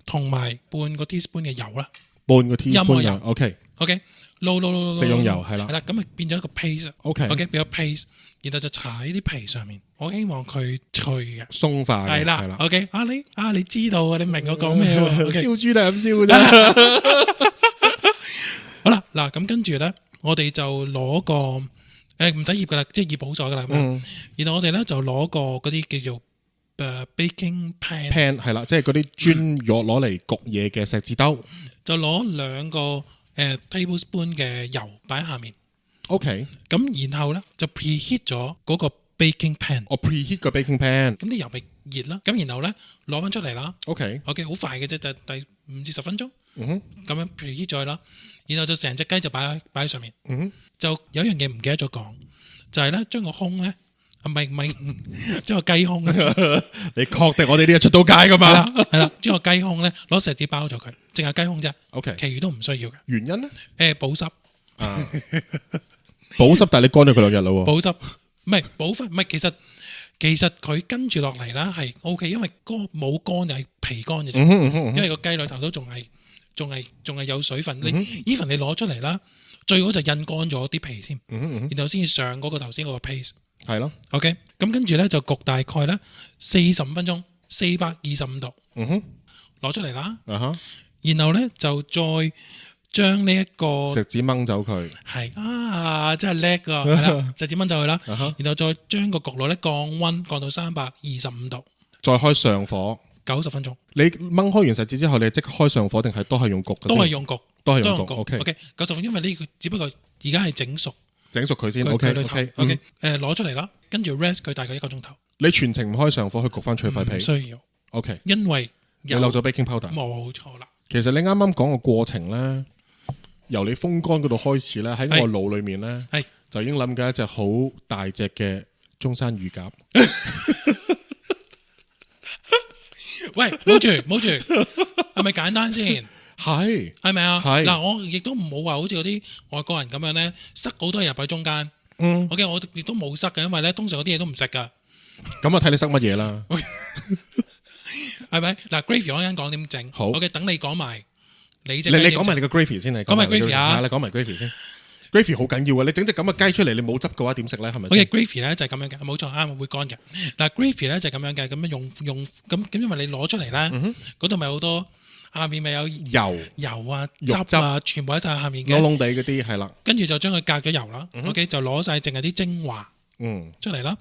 同埋半個 teaspoon 嘅油啦，半個 teaspoon 油。OK， 撈食用油係啦，係啦，咁咪變咗一個 paste。OK， 變咗 paste，然後就搽喺啲皮上面。我希望佢脆嘅，鬆化嘅。係啦。OK， 你知道啊？你明我講咩喎？燒豬都係咁燒嘅啫。好啦，嗱，咁跟住咧，我哋就攞個唔使醃噶啦，即係醃好咗噶啦。然後我哋咧就攞個嗰啲叫做baking pan 係啦，即係嗰啲專攞嚟焗嘢嘅錫紙兜，就攞2個tablespoon 嘅油擺喺下面。OK， 咁然後咧就 preheat 咗嗰個 baking pan。我 preheat 個 baking pan，咁啲油咪熱啦。咁然後咧攞翻出嚟啦。OK，好快嘅啫，就第5至10分鐘。咁樣 preheat 咗啦，然後就成隻雞就擺喺上面。就有一樣嘢唔記得咗講，就係咧將個胸咧，唔係將個雞胸。你確定我哋呢日出到街噶嘛？係啦，將個雞胸咧攞錫紙包咗佢，淨係雞胸啫。OK， 其餘都唔需要嘅。原因咧？保濕。保濕，但係你乾咗佢2日咯。保濕唔係保濕，唔係其實佢跟住落嚟啦係 OK， 因為冇乾就係皮乾嘅啫。因為個雞裏頭都仲係有水分。even 你攞出嚟啦，最好就印乾咗啲皮先，然後先至上嗰個頭先嗰個 paste。係咯 ，OK。咁跟住咧就焗大概咧45分鐘，425度。攞出嚟啦。然後咧就再將呢一個錫紙掹走佢。係真係叻噶，係啦，錫紙掹走佢啦。然後再將個焗爐咧降溫降到325度，再開上火90分鐘。你掹開完錫紙之後，你即刻開上火定係都係用焗嘅？都係用焗。OK， 90分鐘，因為呢個只不過而家係整熟佢先。OK， 攞出嚟啦，跟住 rest 佢大概1個鐘頭。你全程唔開上火去焗翻脆塊皮？唔需要。OK， 因為你漏咗 baking powder。冇錯啦。其實你啱啱講個過程咧，由你風乾嗰度開始咧，喺我腦裏面咧，就已經諗緊一隻好大隻嘅中山乳鴿。喂，冇住，係咪簡單先？係咪啊？係嗱，我亦都唔好話好似嗰啲外國人咁樣咧，塞好多嘢入喺中間。OK，我亦都冇塞嘅，因為咧通常嗰啲嘢都唔食噶。咁啊睇你塞乜嘢啦。係咪？嗱 ，gravy 我一陣講點整。好 OK，等你講埋你隻。你講埋你個 gravy 先，講埋 gravy 啊！你講埋 gravy 先。gravy 好緊要啊！你整隻咁嘅雞出嚟，你冇汁嘅話點食咧？係咪先？ OK，gravy 咧就係咁樣嘅，冇錯啱，會乾嘅。嗱，gravy 咧就係咁樣嘅，咁樣用咁，因為你攞出嚟咧，嗰度咪好多下面咪有油啊、汁啊，全部喺晒下面嘅，燶燶地嗰啲係啦。跟住就將佢隔咗油啦。OK，就攞晒淨係啲精華出嚟啦。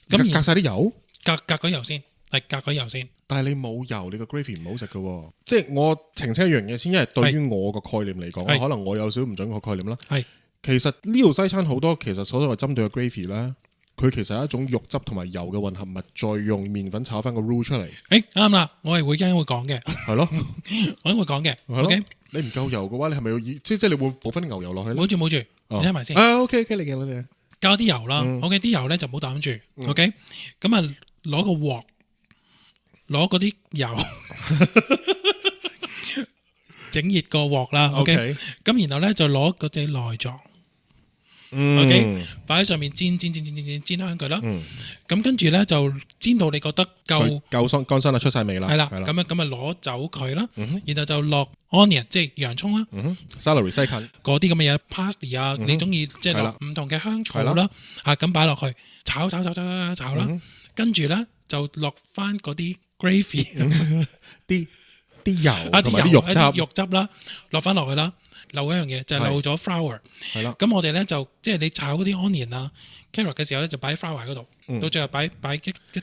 咁隔晒啲油，隔咗油先，係隔咗油先。但係你冇油，你個 gravy 唔好食嘅喎。即係我澄清一樣嘢先，因為對於我個概念嚟講，可能我有少唔準確概念啦。係。其實呢度西餐好多，其實所謂針對嘅 gravy 咧，佢其實係一種肉汁同埋油嘅混合物，再用麵粉炒翻個 roux 出嚟。啱啦，我係會講嘅。係咯，我會講嘅。OK，你唔夠油嘅話，你係咪要即係你會補翻啲牛油落去咧？冇住，你聽埋先。OK，你嘅。加啲油啦。OK，啲油咧就唔好抌住。OK，咁啊攞個鑊，攞嗰啲油。整熱個鑊啦 ，OK，咁然後咧就攞嗰隻內臟 ，OK，擺喺上面煎香佢啦。咁跟住咧就煎到你覺得夠乾身啦，出晒味啦。係啦，咁啊攞走佢啦，然後就落 onion 即係洋葱啦，celery 西芹嗰啲咁嘅嘢 ，parsley 啊，你中意即係落唔同嘅香草啦，咁擺落去炒啦，跟住咧就落翻嗰啲 gravy 啲油同埋啲肉汁啦，落翻落去啦。漏一樣嘢就係漏咗 flour。係啦。咁我哋咧就即係你炒嗰啲 onion 啊、carrot 嘅時候咧，就擺喺 flour 嗰度。到最後擺一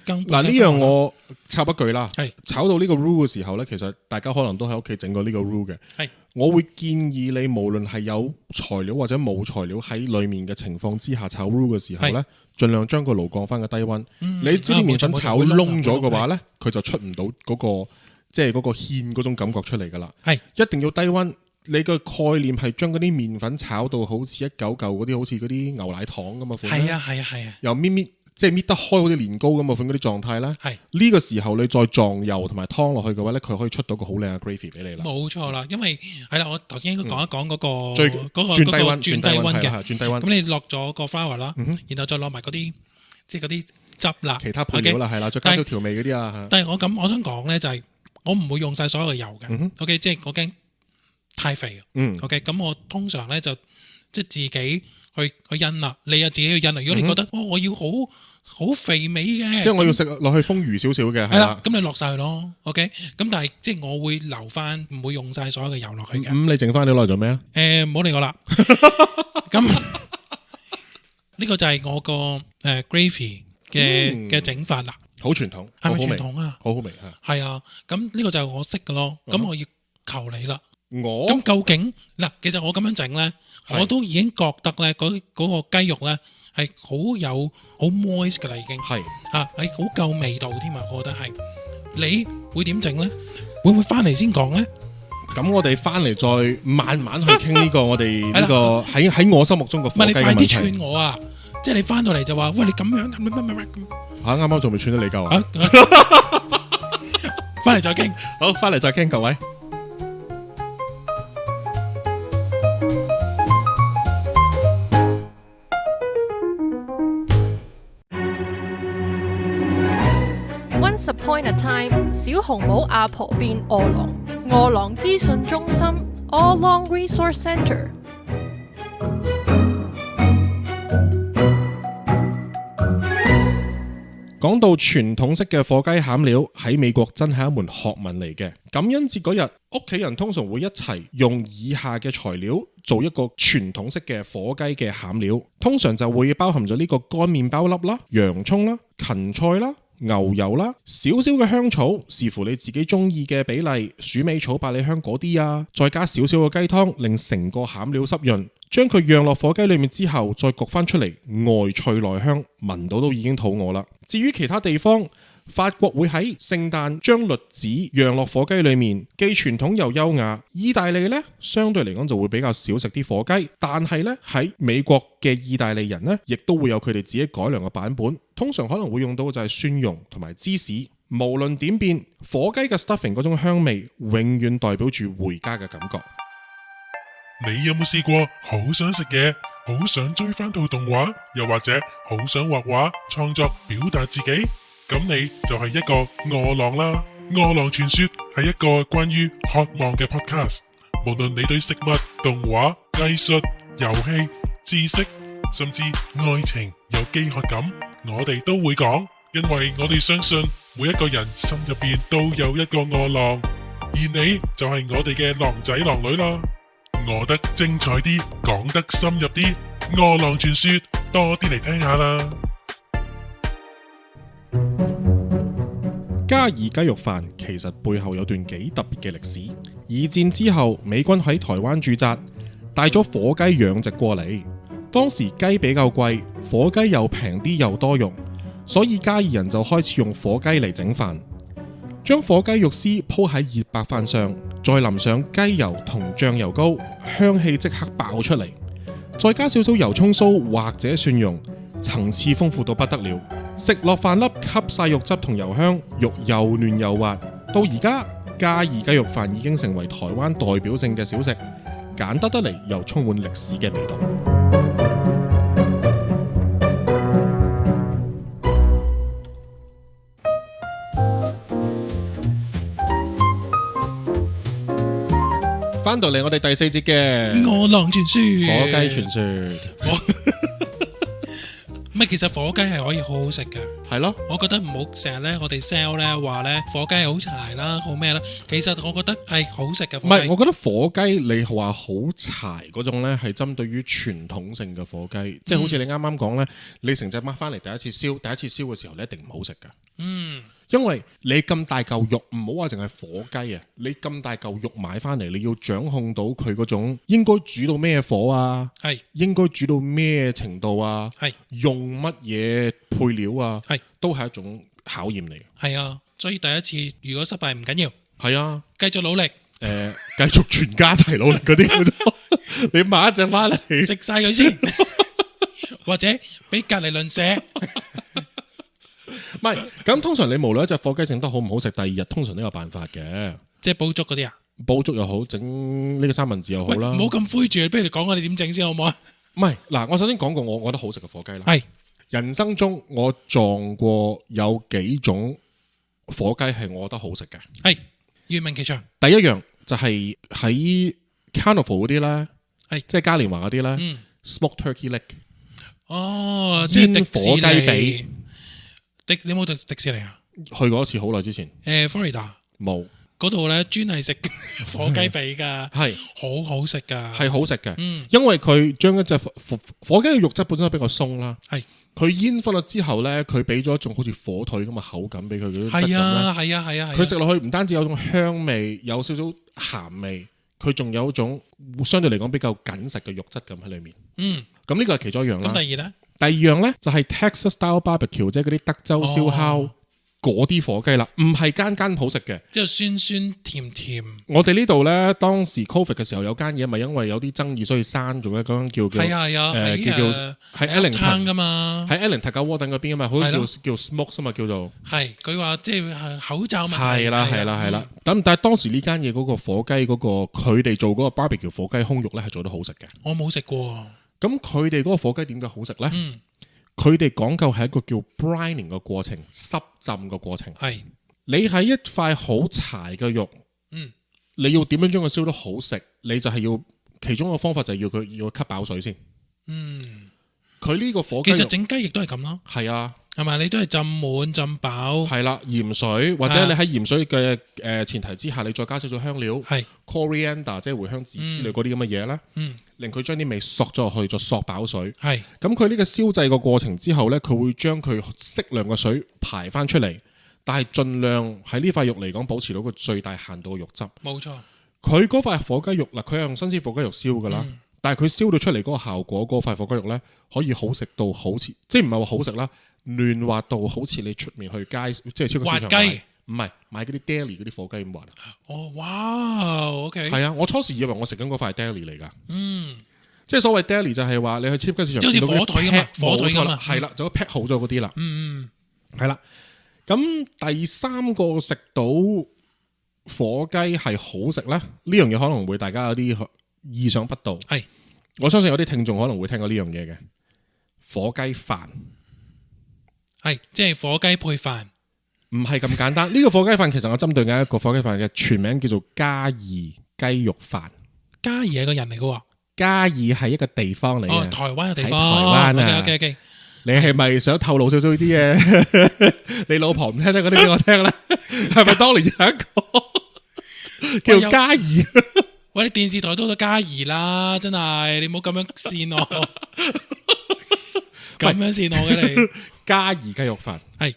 羹。嗱呢樣我插一句啦。係炒到呢個 roux 嘅時候咧，其實大家可能都喺屋企整過呢個 roux 嘅。係。我會建議你無論係有材料或者冇材料喺裡面嘅情況之下炒 roux 嘅時候咧，盡量將個爐降翻個低溫。你知啲麵粉炒燶咗嘅話咧，佢就出唔到嗰個。即係嗰個芡嗰種感覺出嚟㗎啦，係一定要低溫。你個概念係將嗰啲麵粉炒到好似一嚿嚿嗰啲，好似嗰啲牛奶糖咁嘅款。係啊，又即係搣得開好似年糕咁嘅款嗰啲狀態啦。係呢個時候你再撞油同埋湯落去嘅話咧，佢可以出到個好靚嘅 gravy 俾你啦。冇錯啦，因為係啦，我頭先應該講一講嗰個轉低溫嘅，轉低溫。咁你落咗個 flour 啦，然後再落埋嗰啲即係嗰啲汁啦，其他配料啦，係啦，再加少調味嗰啲啊。但係我想講咧就係。我唔會用晒所有嘅油嘅，OK， 即係我驚太肥，OK， 咁我通常咧就即係自己去印啦，你又自己去印啦。如果你覺得我要好肥美嘅，即係我要食落去豐腴少少嘅，係啦，咁你落晒去咯 ，OK， 咁但係即係我會留翻，唔會用晒所有嘅油落去嘅。咁你剩翻啲落嚟做咩啊？唔好理我啦。咁呢個就係我個gravy 嘅整法啦。好傳統，係咪傳統啊？好好味係啊！咁呢個就係我識嘅咯。咁我要求你啦。咁究竟嗱，其實我咁樣整咧，我都已經覺得咧，嗰個雞肉咧係好 moist 噶啦，已經係係好夠味道添啊！我覺得係。你會點整咧？會唔會翻嚟先講咧？咁我哋翻嚟再慢慢去傾呢個我哋呢個喺我心目中個火雞嘅問題。唔係你快啲串我啊！即係你翻到嚟就話，喂，你咁樣咁啱啱仲未串得你夠啊！翻嚟再傾，好，翻嚟再傾，各位。Once upon a time， 小紅帽阿婆變餓狼，餓狼資訊中心 All Long Resource Centre。講到傳統式嘅火雞餡料喺美國真係一門學問嚟嘅。感恩節嗰日，屋企人通常會一齊用以下嘅材料做一個傳統式嘅火雞嘅餡料，通常就會包含咗呢個乾麵包粒啦、洋葱啦、芹菜啦、牛油啦、少少嘅香草，視乎你自己中意嘅比例，鼠尾草、百里香嗰啲啊，再加少少嘅雞湯，令成個餡料濕潤。將佢釀落火雞裏面之後，再焗翻出嚟，外脆內香，聞到都已經肚餓啦。至於其他地方，法國會喺聖誕將栗子釀落火雞裏面，既傳統又優雅。意大利呢，相對嚟講就會比較少食啲火雞，但係呢，喺美國嘅意大利人呢，亦都會有佢哋自己改良嘅版本。通常可能會用到嘅就係蒜蓉同埋芝士。無論點變，火雞嘅 stuffing 嗰種香味，永遠代表住回家嘅感覺。你有冇試過好想食嘢，好想追翻套動畫，又或者好想畫畫創作表達自己？咁你就係一個餓狼啦！餓狼傳說係一個關於渴望嘅 podcast， 無論你對食物、動畫、藝術、遊戲、知識，甚至愛情有飢渴感，我哋都會講，因為我哋相信每一個人心入邊都有一個餓狼，而你就係我哋嘅狼仔狼女啦。餓得精彩啲，講得深入啲，餓狼傳說多啲嚟聽下啦。嘉義雞肉飯其實背後有段幾特別嘅歷史。二戰之後，美軍喺台灣駐紮，帶咗火雞養殖過嚟。當時雞比較貴，火雞又平啲又多肉，所以嘉義人就開始用火雞嚟整飯。將火雞肉絲鋪喺熱白飯上，再淋上雞油同醬油膏，香氣即刻爆出嚟。再加少少油蔥酥或者蒜蓉，層次豐富到不得了。食落飯粒吸晒肉汁同油香，肉又嫩又滑。到而家，嘉義雞肉飯已經成為台灣代表性嘅小食，簡單得嚟又充滿歷史嘅味道。翻到嚟我哋第4節嘅餓狼傳說，火雞傳說。唔係，其實火雞係可以好好食嘅。係咯，我覺得唔好成日咧，我哋 sell 咧話咧火雞好柴啦，好咩啦。其實我覺得係好食嘅。唔係，我覺得火雞你話好柴嗰種咧，係針對於傳統性嘅火雞，即係好似你啱啱講咧，你成隻擘翻嚟第一次燒嘅時候，你一定唔好食噶。因為你咁大嚿肉，唔好話淨係火雞啊，你咁大嚿肉買翻嚟，你要掌控到佢嗰種應該煮到咩火啊，係應該煮到咩程度啊，係用乜嘢配料啊，係都係一種考驗嚟嘅。係啊，所以第一次如果失敗唔緊要，係啊，繼續努力，繼續全家一齊努力嗰啲，你買一隻翻嚟食晒佢先，或者俾隔離鄰舍。唔係，咁通常你無論一隻火雞整得好唔好食，第二日通常都有辦法嘅，即係煲粥嗰啲啊，煲粥又好，整呢個三文治又好啦。唔好咁灰住，不如你講我哋點整先好唔好啊？唔係，嗱，我首先講過我覺得好食嘅火雞啦。係人生中我撞過有幾種火雞係我覺得好食嘅。係願聞其詳。第一樣就係喺 Carnival 嗰啲啦，係即係嘉年華嗰啲啦，smoked turkey leg。哦，即係迪士火雞尼髀。你有冇去迪士尼啊？去過一次好耐之前。Florida 冇。嗰度咧專係食火雞髀噶，係好好食噶，係好食嘅。因為佢將一隻火雞嘅肉質本身比較鬆啦，係佢煙燻咗之後咧，佢俾咗一種好似火腿咁嘅口感俾佢嗰啲質感咧。係啊，佢食落去唔單止有種香味，有少少鹹味，佢仲有一種相對嚟講比較緊實嘅肉質感喺裏面。咁呢個係其中一樣啦。咁第二咧？第二樣咧就係 Texas Style Barbecue， 即係嗰啲德州燒烤嗰啲火雞啦，唔係間間好食嘅，即係酸酸甜甜。我哋呢度咧當時 Covid 嘅時候有間嘢，咪因為有啲爭議，所以刪咗咧。嗰間叫係啊，叫喺 Ellington 噶嘛，喺 Ellington 特狗窩等嗰邊啊嘛，好似叫 Smokes 啊嘛，叫做係佢話即係口罩問題。係啦。但係當時呢間嘢嗰個火雞嗰個佢哋做嗰個 barbecue 火雞胸肉咧係做得好食嘅。我冇食過。咁佢哋嗰個火雞點解好食咧？佢哋講究係一個叫 brining 嘅過程，濕浸嘅過程。係你喺一塊好柴嘅肉，你要點樣將佢燒得好食？你就係要其中一個方法就係要佢吸飽水先。佢呢個火雞其實整雞翼都係咁咯。係啊。係咪？你都係浸滿浸飽，係啦，鹽水或者你喺鹽水嘅前提之下，你再加少少香料，係 coriander 即係茴香籽之類嗰啲咁嘅嘢咧，令佢將啲味索咗落去，再索飽水。係咁佢呢個燒製個過程之後咧，佢會將佢適量嘅水排翻出嚟，但係盡量喺呢塊肉嚟講保持到個最大限度嘅肉汁。冇錯，佢嗰塊火雞肉嗱，佢係用新鮮火雞肉燒噶啦，但係佢燒到出嚟嗰個效果，嗰塊火雞肉咧可以好食到好似，即係唔係話好食啦。嫩滑到好似你出面去街即係超級市場買，唔係買嗰啲 deli 嗰啲火雞咁滑。哦，哇 ，OK， 係啊，我初時以為我食緊嗰塊 deli 嚟㗎。即係所謂 deli 就係話你去超級市場，即係好似火腿咁嘛，火腿咁嘛，係啦，就 pack 好咗嗰啲啦。係啦。咁第三個食到火雞係好食呢？呢樣嘢可能會大家有啲意想不到。係，我相信有啲聽眾可能會聽過呢樣嘢嘅火雞飯，係即係火雞配飯。唔係咁簡單。呢個火雞飯其實我針對緊一個火雞飯嘅全名叫做嘉義雞肉飯。嘉義係個人嚟嘅喎。嘉義係一個地方嚟嘅，哦，台灣嘅地方。喺台灣啊。OK。你係咪想透露少少呢啲嘢？你老婆唔聽得嗰啲俾我聽咧？係咪當年有一個叫嘉義？喂，你電視台都有嘉義啦，真係你唔好咁樣扇我，咁樣扇我嘅你。嘉義雞肉飯係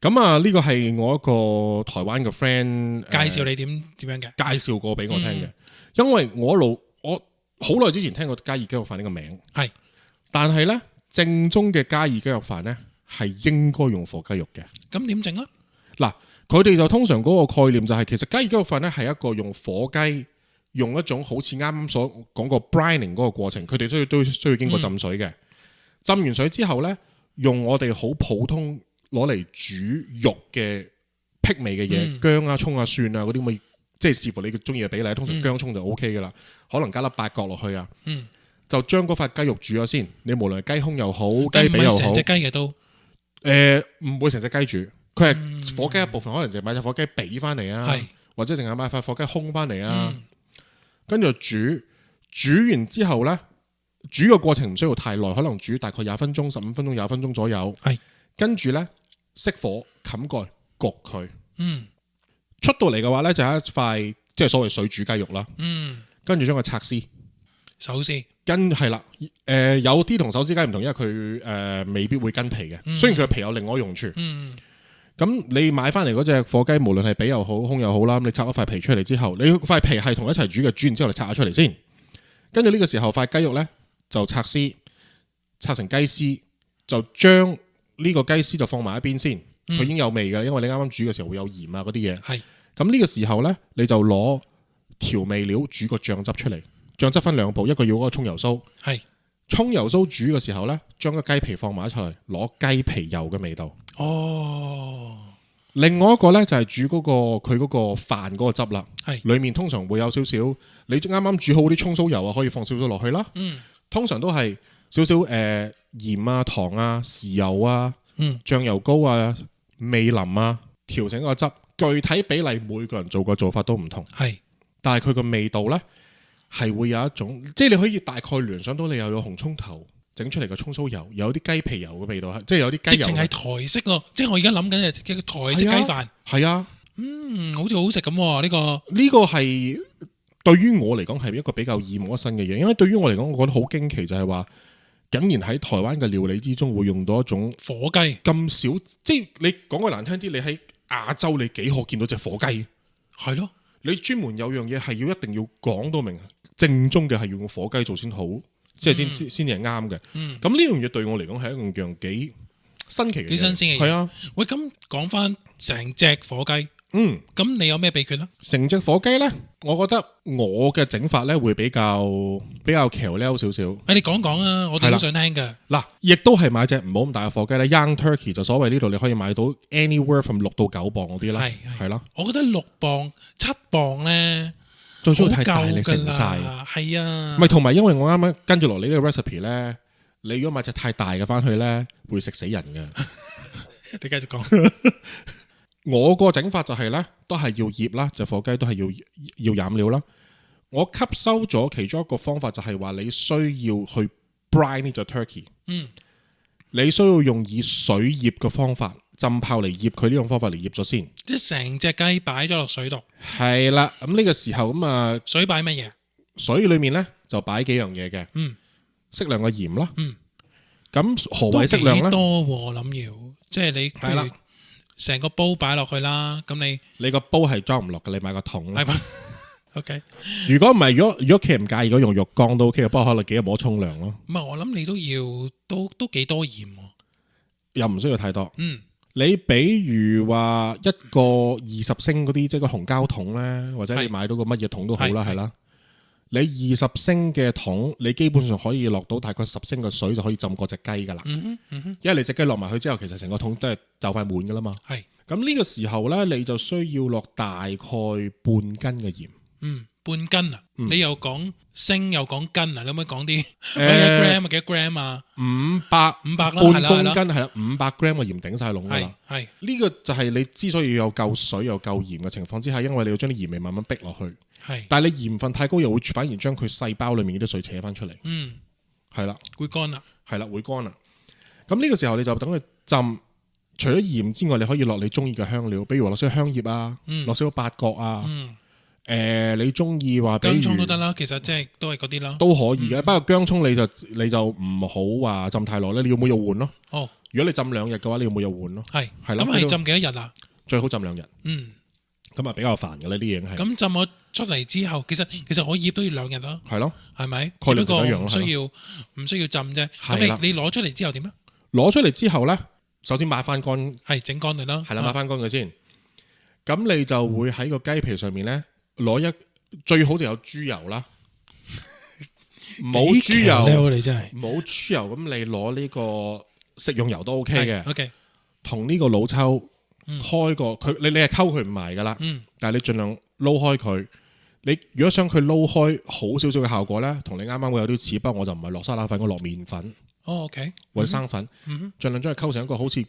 咁啊！呢個係我一個台灣嘅 friend 介紹你點樣嘅，介紹過俾我聽嘅。因為我好耐之前聽過嘉義雞肉飯呢個名，係，但係咧正宗嘅嘉義雞肉飯咧係應該用火雞肉嘅。咁點整啊？嗱，佢哋就通常嗰個概念就係，其實嘉義雞肉飯咧係一個用火雞，用一種好似啱啱所講過 brining 嗰個過程，佢哋都需要經過浸水嘅。浸完水之後咧，用我哋好普通攞嚟煮肉嘅辟味嘅嘢，薑啊、葱啊、蒜啊嗰啲咁嘅，即係視乎你中意嘅比例，通常薑葱就 O K 噶啦，可能加粒八角落去啊，就將嗰塊雞肉煮咗先。你無論係雞胸又好，雞髀又好，成隻雞嘅都唔會成隻雞煮，佢係火雞一部分，可能就買隻火雞髀翻嚟啊，或者淨係買塊火雞胸翻嚟啊，跟住煮完之後呢，煮嘅過程唔需要太耐，可能煮大概20分鐘、15分鐘、20分鐘左右，跟住呢，熄火冚蓋焗佢，出到嚟嘅話呢，就係一塊即係所謂水煮雞肉啦，跟住將佢拆絲，手撕，係啦，有啲同手撕雞唔同，因為佢未必會跟皮嘅，雖然佢嘅皮有另外用處。咁你買翻嚟嗰隻火雞，無論係髀又好，胸又好啦，你拆咗塊皮出嚟之後，你塊皮係同一齊煮嘅，煮完之後你拆咗出嚟先，跟住呢個時候塊雞肉呢，就拆絲，拆成雞絲，就將呢個雞絲就放埋一邊先，佢已經有味嘅，因為你啱啱煮嘅時候會有鹽啊嗰啲嘢。係，咁呢個時候呢，你就攞調味料煮個醬汁出嚟，醬汁分兩步，一個要嗰個葱油酥，係葱油酥煮嘅時候呢，將個雞皮放埋一齊，攞雞皮油嘅味道。哦，另外一個呢，就係煮嗰個佢嗰個飯嗰個汁啦，係裏面通常會有少少，你啱啱煮好啲葱酥油啊，可以放少少落去啦。通常都係少少鹽啊、糖啊、豉油啊、醬油膏啊、味淋啊，調整個汁。具體比例每個人做個做法都唔同，係，但係佢個味道呢，係會有一種，即係你可以大概聯想到你又有紅葱頭整出嚟嘅葱酥油，有啲雞皮油嘅味道，即係有啲雞油。直情係台式咯，即係我而家諗緊嘅台式雞飯。係啊，好似好食咁。呢個係對於我嚟講係一個比較耳目一新嘅嘢，因為對於我嚟講，我覺得好驚奇就係話，竟然喺台灣嘅料理之中會用到一種火雞咁少，即係你講句難聽啲，你喺亞洲你幾可見到隻火雞？係咯，你專門有樣嘢係要一定要講到明，正宗嘅係要用火雞做先好。即係先至係啱嘅，咁呢樣嘢對我嚟講係一樣幾新奇嘅嘢，幾新鮮嘅嘢。係啊，喂，咁講翻成隻火雞，咁你有咩秘訣咧？成隻火雞咧，我覺得我嘅整法咧會比較橋溜少少。你講講啊，我哋都想聽嘅。嗱，亦都係買隻唔好咁大嘅火雞咧 ，Young Turkey 就所謂呢度你可以買到 anywhere from 6到9磅嗰啲啦，係啦。我覺得6磅、7磅咧。最終太大你食唔晒，係啊，唔係同埋因為我啱啱跟住落嚟呢個 recipe 咧，你如果買隻太大嘅翻去咧，會食死人嘅。你繼續講。我個整法就係咧，都係要醃啦，隻火雞都係要染料啦。我吸收咗其中一個方法就係話，你需要去 brine 呢隻 turkey，你需要用以水醃嘅方法。浸泡嚟醃佢呢種方法嚟醃咗先，即係成隻雞擺咗落水度。係啦，咁呢個時候咁啊，水擺乜嘢？水裏面咧就擺幾樣嘢嘅，適量嘅鹽啦。咁何謂適量咧？多我諗要，即係你譬如成個煲擺落去啦。咁你個煲係裝唔落嘅，你買個桶啦。OK， 如果唔係，如果屋企人唔介意，如果用浴缸都 OK 嘅，不過可能幾日冇得沖涼咯。唔係，我諗你都要都幾多鹽，又唔需要太多。你比如話一個20升嗰啲，即係個紅膠桶咧，或者你買到個乜嘢桶都好啦，係啦。你20升嘅桶，你基本上可以落到大概10升嘅水就可以浸過隻雞噶啦。因為你隻雞落埋去之後，其實成個桶都係就快滿噶啦嘛。係咁呢個時候呢，你就需要落大概半斤嘅鹽。半斤啊！你又講升又講斤啊！你可唔可以講啲1 gram 幾多 gram 啊500啦，半公斤係啦係啦，500 gram 嘅鹽頂晒籠噶啦。係呢個就係你之所以有夠水又夠鹽嘅情況之下，因為你要將啲鹽味慢慢逼落去。係，但係你鹽分太高，又會反而將佢細胞裡面啲水扯翻出嚟。係啦，會乾啦。係啦，會乾啦。咁呢個時候你就等佢浸。除咗鹽之外，你可以落你中意嘅香料，比如話落少少香葉啊，落少少八角啊。你中意話薑葱都得啦，其實即係都係嗰啲啦，都可以嘅。不過薑葱你就唔好話浸太耐咧，你要每日換咯。如果你浸2日嘅話，你要每日換咯。係啦。咁係浸幾多日啊？最好浸2日。咁啊比較煩嘅呢啲嘢係。咁浸咗出嚟之後，其實我醃都要2日啦。係咯。係咪？只不過唔需要浸啫。咁你攞出嚟之後點咧？攞出嚟之後咧，首先抹翻乾，係整乾佢啦。係啦，抹翻乾佢先。咁你就會喺個雞皮上面咧。最好就有豬油啦，冇豬油你真係冇豬油，咁你攞呢個食用油都 OK 嘅。OK， 同呢個老抽開個佢，你係溝佢唔埋噶啦，但係你盡量撈開佢。你如果想佢撈開好少少嘅效果咧，同你啱啱會有啲似，不過我就唔係落沙拉粉，我落麵粉。OK， 或者生粉，盡量將佢溝成一個好似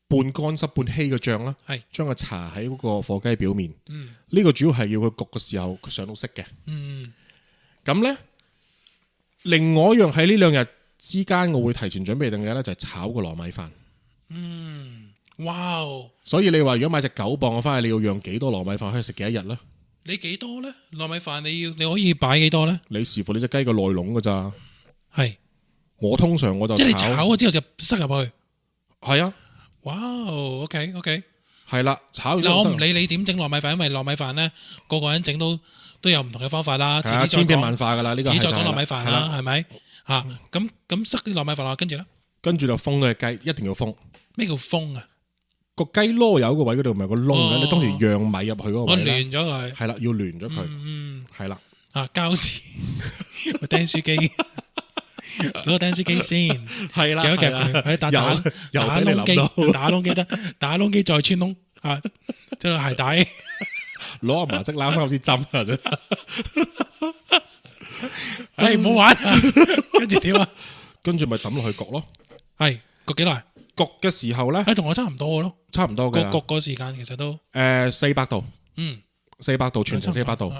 半乾濕半稀嘅醬啦，將佢搽喺嗰個火雞表面。呢個主要係要佢焗嘅時候佢上到色嘅。咁呢，另外一樣喺呢2日之間，我會提前準備定嘅呢，就係炒個糯米飯。哇！所以你話如果買隻9磅嘅翻去，你要釀幾多糯米飯可以食幾多日呢？你幾多呢？糯米飯你可以擺幾多呢？你視乎你隻雞嘅內籠㗎咋。係。我通常我就即係你炒咗之後就塞入去。係啊。哇 ！OK， 係啦，炒嗱，我唔理你點整糯米飯，因為糯米飯咧，個人整都有唔同嘅方法啦。遲啲千變萬化噶啦，呢個遲啲再講糯米飯啦，係咪？咁塞啲糯米飯落，跟住咧，跟住就封嗰隻雞，一定要封。咩叫封啊？個雞籮柚個位嗰度咪有個窿嘅，你當時釀米入去嗰個位我亂咗佢。係啦，要亂咗佢。係啦。膠紙，釘書機。攞個釘書機先，係啦，夾佢，打窿機，打窿機得，打窿機再穿窿啊，將個鞋帶攞個麻織攬翻好似針啊！唉，唔好玩，跟住點啊？跟住咪抌落去焗咯。係焗幾耐？焗嘅時候咧，同我差唔多咯，差唔多嘅。焗個時間其實都400度，400度全程400度，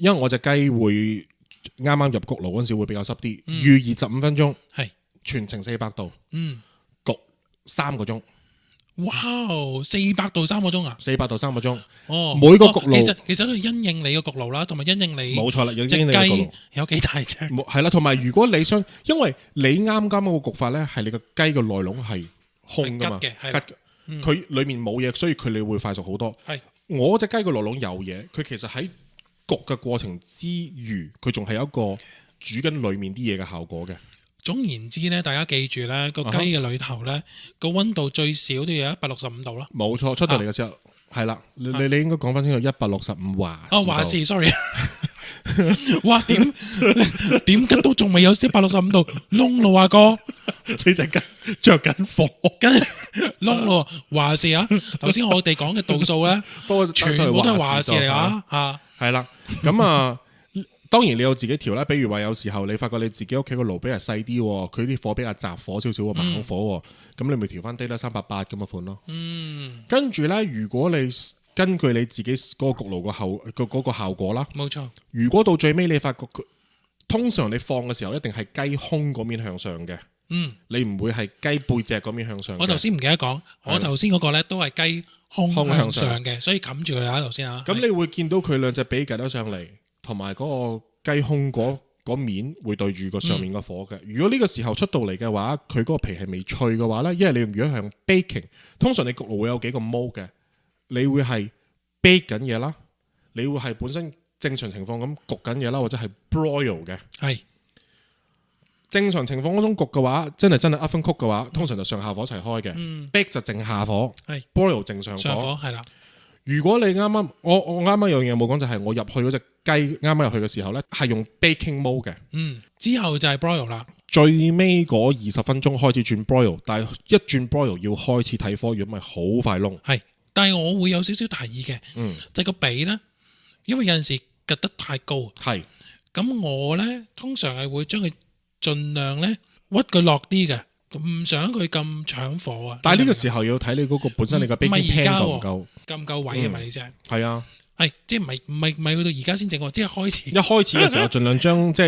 因為我隻雞會。啱啱入焗爐嗰陣時會比較濕啲，預熱15分鐘，係全程400度，焗3個鐘。哇，400度3個鐘啊？400度3個鐘。每個焗爐其實都係因應你個焗爐啦，同埋因應你冇錯啦，隻雞有幾大隻。係啦，同埋如果你想，因為你啱嗰個焗法咧，係你個雞嘅內籠係空噶嘛，吉嘅，佢裏面冇嘢，所以佢哋會快熟好多。係我隻雞嘅內籠有嘢，佢其實喺焗嘅過程之餘，佢仲係有一個煮緊裏面啲嘢嘅效果嘅。總言之咧，大家記住咧，個雞嘅裏頭咧個溫度最少都要165度啦。冇錯，出到嚟嘅時候係啦，你應該講翻清楚165華氏。sorry。哇，點吉都仲未有165度燶咯，華哥，你隻雞着緊火，跟燶咯華氏啊！頭先我哋講嘅度數咧，全部都係華氏嚟啊！係啦，咁啊，當然你有自己調啦。比如話有時候你發覺你自己屋企個爐比較細啲，佢啲火比較雜火少少嘅猛火，咁你咪調翻低啦380咁嘅款咯。跟住咧，如果你根據你自己嗰個焗爐嗰個效果啦，冇錯。如果到最尾你發覺通常你放嘅時候一定係雞胸嗰面向上嘅，你唔會係雞背脊嗰面向上。我頭先唔記得講，我頭先嗰個咧都係雞胸向上嘅，所以冚住佢啊！頭先啊，咁你會見到佢兩隻髀夾得上嚟，同埋嗰個雞胸嗰面會對住個上面個火嘅。如果呢個時候出到嚟嘅話，佢嗰個皮係未脆嘅話咧，因為你如果係用 baking，通常你焗爐會有幾個 mode 嘅，你會係 bake 緊嘢啦，你會係本身正常情況咁焗緊嘢啦，或者係 broil 嘅。係正常情況嗰種焗嘅話，真係 oven cook 嘅話，通常就上下火一齊開嘅。bake 就淨下火，係 broil 淨上火。係啦。如果你啱啱我啱啱有樣嘢冇講，就係我入去嗰隻雞啱啱入去嘅時候呢，係用 baking mode 嘅。之後就係 broil 啦。最尾嗰20分鐘開始轉 broil， 但係一轉 broil 要開始睇火，如果唔係好快燶。係，但係我會有少少提議嘅，就係個髀呢，因為有陣時趌得太高。係，咁我呢，通常係會將佢盡量呢屈佢落啲嘅，唔想佢咁搶火啊。但係呢個時候要睇你嗰個本身你個 baking pan 夠唔夠，夠唔夠位啊嘛？你啫。係啊。係，即係唔係去到而家先整喎，即係開始。一開始嘅時候，盡量將即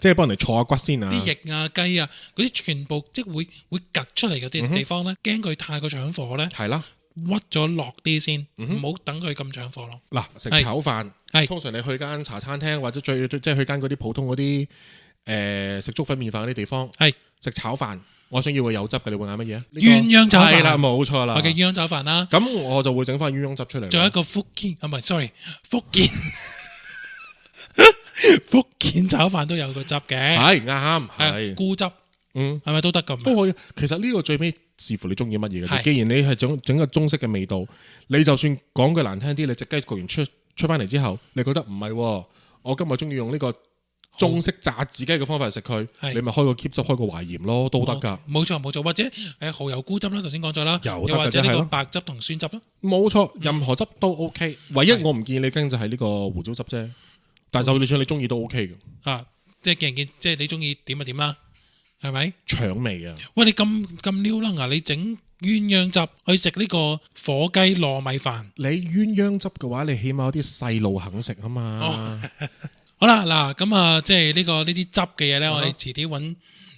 係幫人哋坐下骨先啊。啲翼啊、雞啊嗰啲全部即係會趌出嚟嗰啲地方咧，驚佢太過搶火咧。係啦，屈咗落啲先，唔好等佢咁搶火咯。嗱，食炒飯，通常你去間茶餐廳或者即係去間嗰啲普通嗰啲食粥粉麵飯嗰啲地方，係食炒飯。我想要個有汁嘅，你會嗌乜嘢啊？鴛鴦炒飯係啦，冇錯啦。我嘅鴛鴦炒飯啦。咁我就會整翻鴛鴦汁出嚟。仲有一個福建福建炒飯都有個汁嘅。係啱，係菇汁，係咪都得咁？都可以。其實呢個最尾視乎你中意乜嘢嘅。既然你係整個中式嘅味道，你就算講句難聽啲，你隻雞焗完出翻嚟之後，你覺得唔係，我今日中意用呢個中式炸子雞嘅方法嚟食佢，你咪開個 keep 汁，開個淮鹽咯，都得噶。冇錯，或者蠔油菇汁啦，頭先講咗啦，又或者呢個白汁同酸汁啦。冇錯，任何汁都 OK。唯一我唔建議你跟就係呢個胡椒汁啫。但係就算你中意都 OK 嘅。啊，即係即係你中意點就點啦，係咪？搶味啊！喂，你咁撩啦，你整鴛鴦汁去食呢個火雞糯米飯。你鴛鴦汁嘅話，你起碼有啲細路肯食啊嘛。好啦，嗱咁啊，即係呢啲汁嘅嘢咧，我哋遲啲揾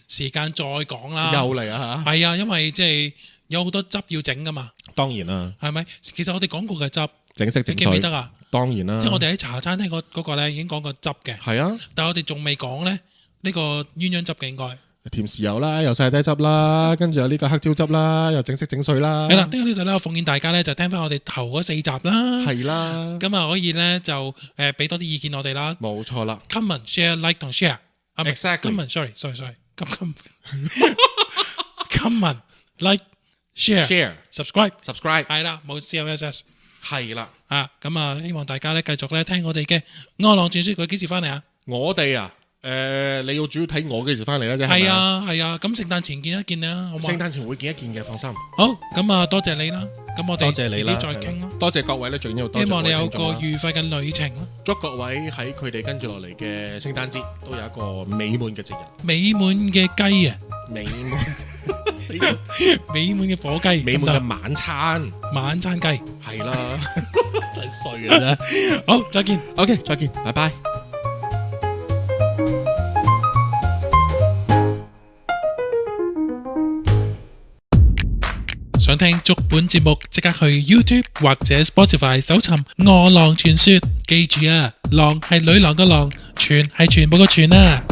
時間再講啦。又嚟啊嚇！係啊，因為即係有好多汁要整噶嘛。當然啦，係咪？其實我哋講過嘅汁，整色整水，你記唔記得啊？當然啦，即係我哋喺茶餐廳嗰個咧已經講過汁嘅。係啊，但係我哋仲未講咧呢個鴛鴦汁嘅應該。甜豉油啦，又細低汁啦，跟住有呢個黑椒汁啦，又整色整水啦。係啦，聽到呢度咧，我奉勸大家咧就聽翻我哋頭嗰4集啦。係啦，咁啊可以咧就俾多啲意見我哋啦。冇錯啦 ，comment share like 同 share。Exactly。comment sorry。comment like share subscribe 係啦，冇 CLSS 係啦啊，咁啊希望大家咧繼續咧聽我哋嘅《餓狼傳說》，佢幾時翻嚟啊？我哋啊。你要主要睇我幾時翻嚟啦啫，係啊，咁聖誕前見一見啦，好嘛？聖誕前會見一見嘅，放心。好，咁啊，多謝你啦，咁我哋遲啲再傾啦。多謝各位咧，最緊要多謝。希望你有個愉快嘅旅程啦。祝各位喺佢哋跟住落嚟嘅聖誕節都有一個美滿嘅節日。美滿嘅雞啊！美滿嘅火雞，美滿嘅晚餐雞，係啦，真係衰嘅啫。好，再見。OK，再見，拜拜。想聽足本節目，即刻去 YouTube 或者 Spotify 搜尋《餓狼傳說》。記住啊，狼係女郎嘅狼，傳係全部嘅傳啊！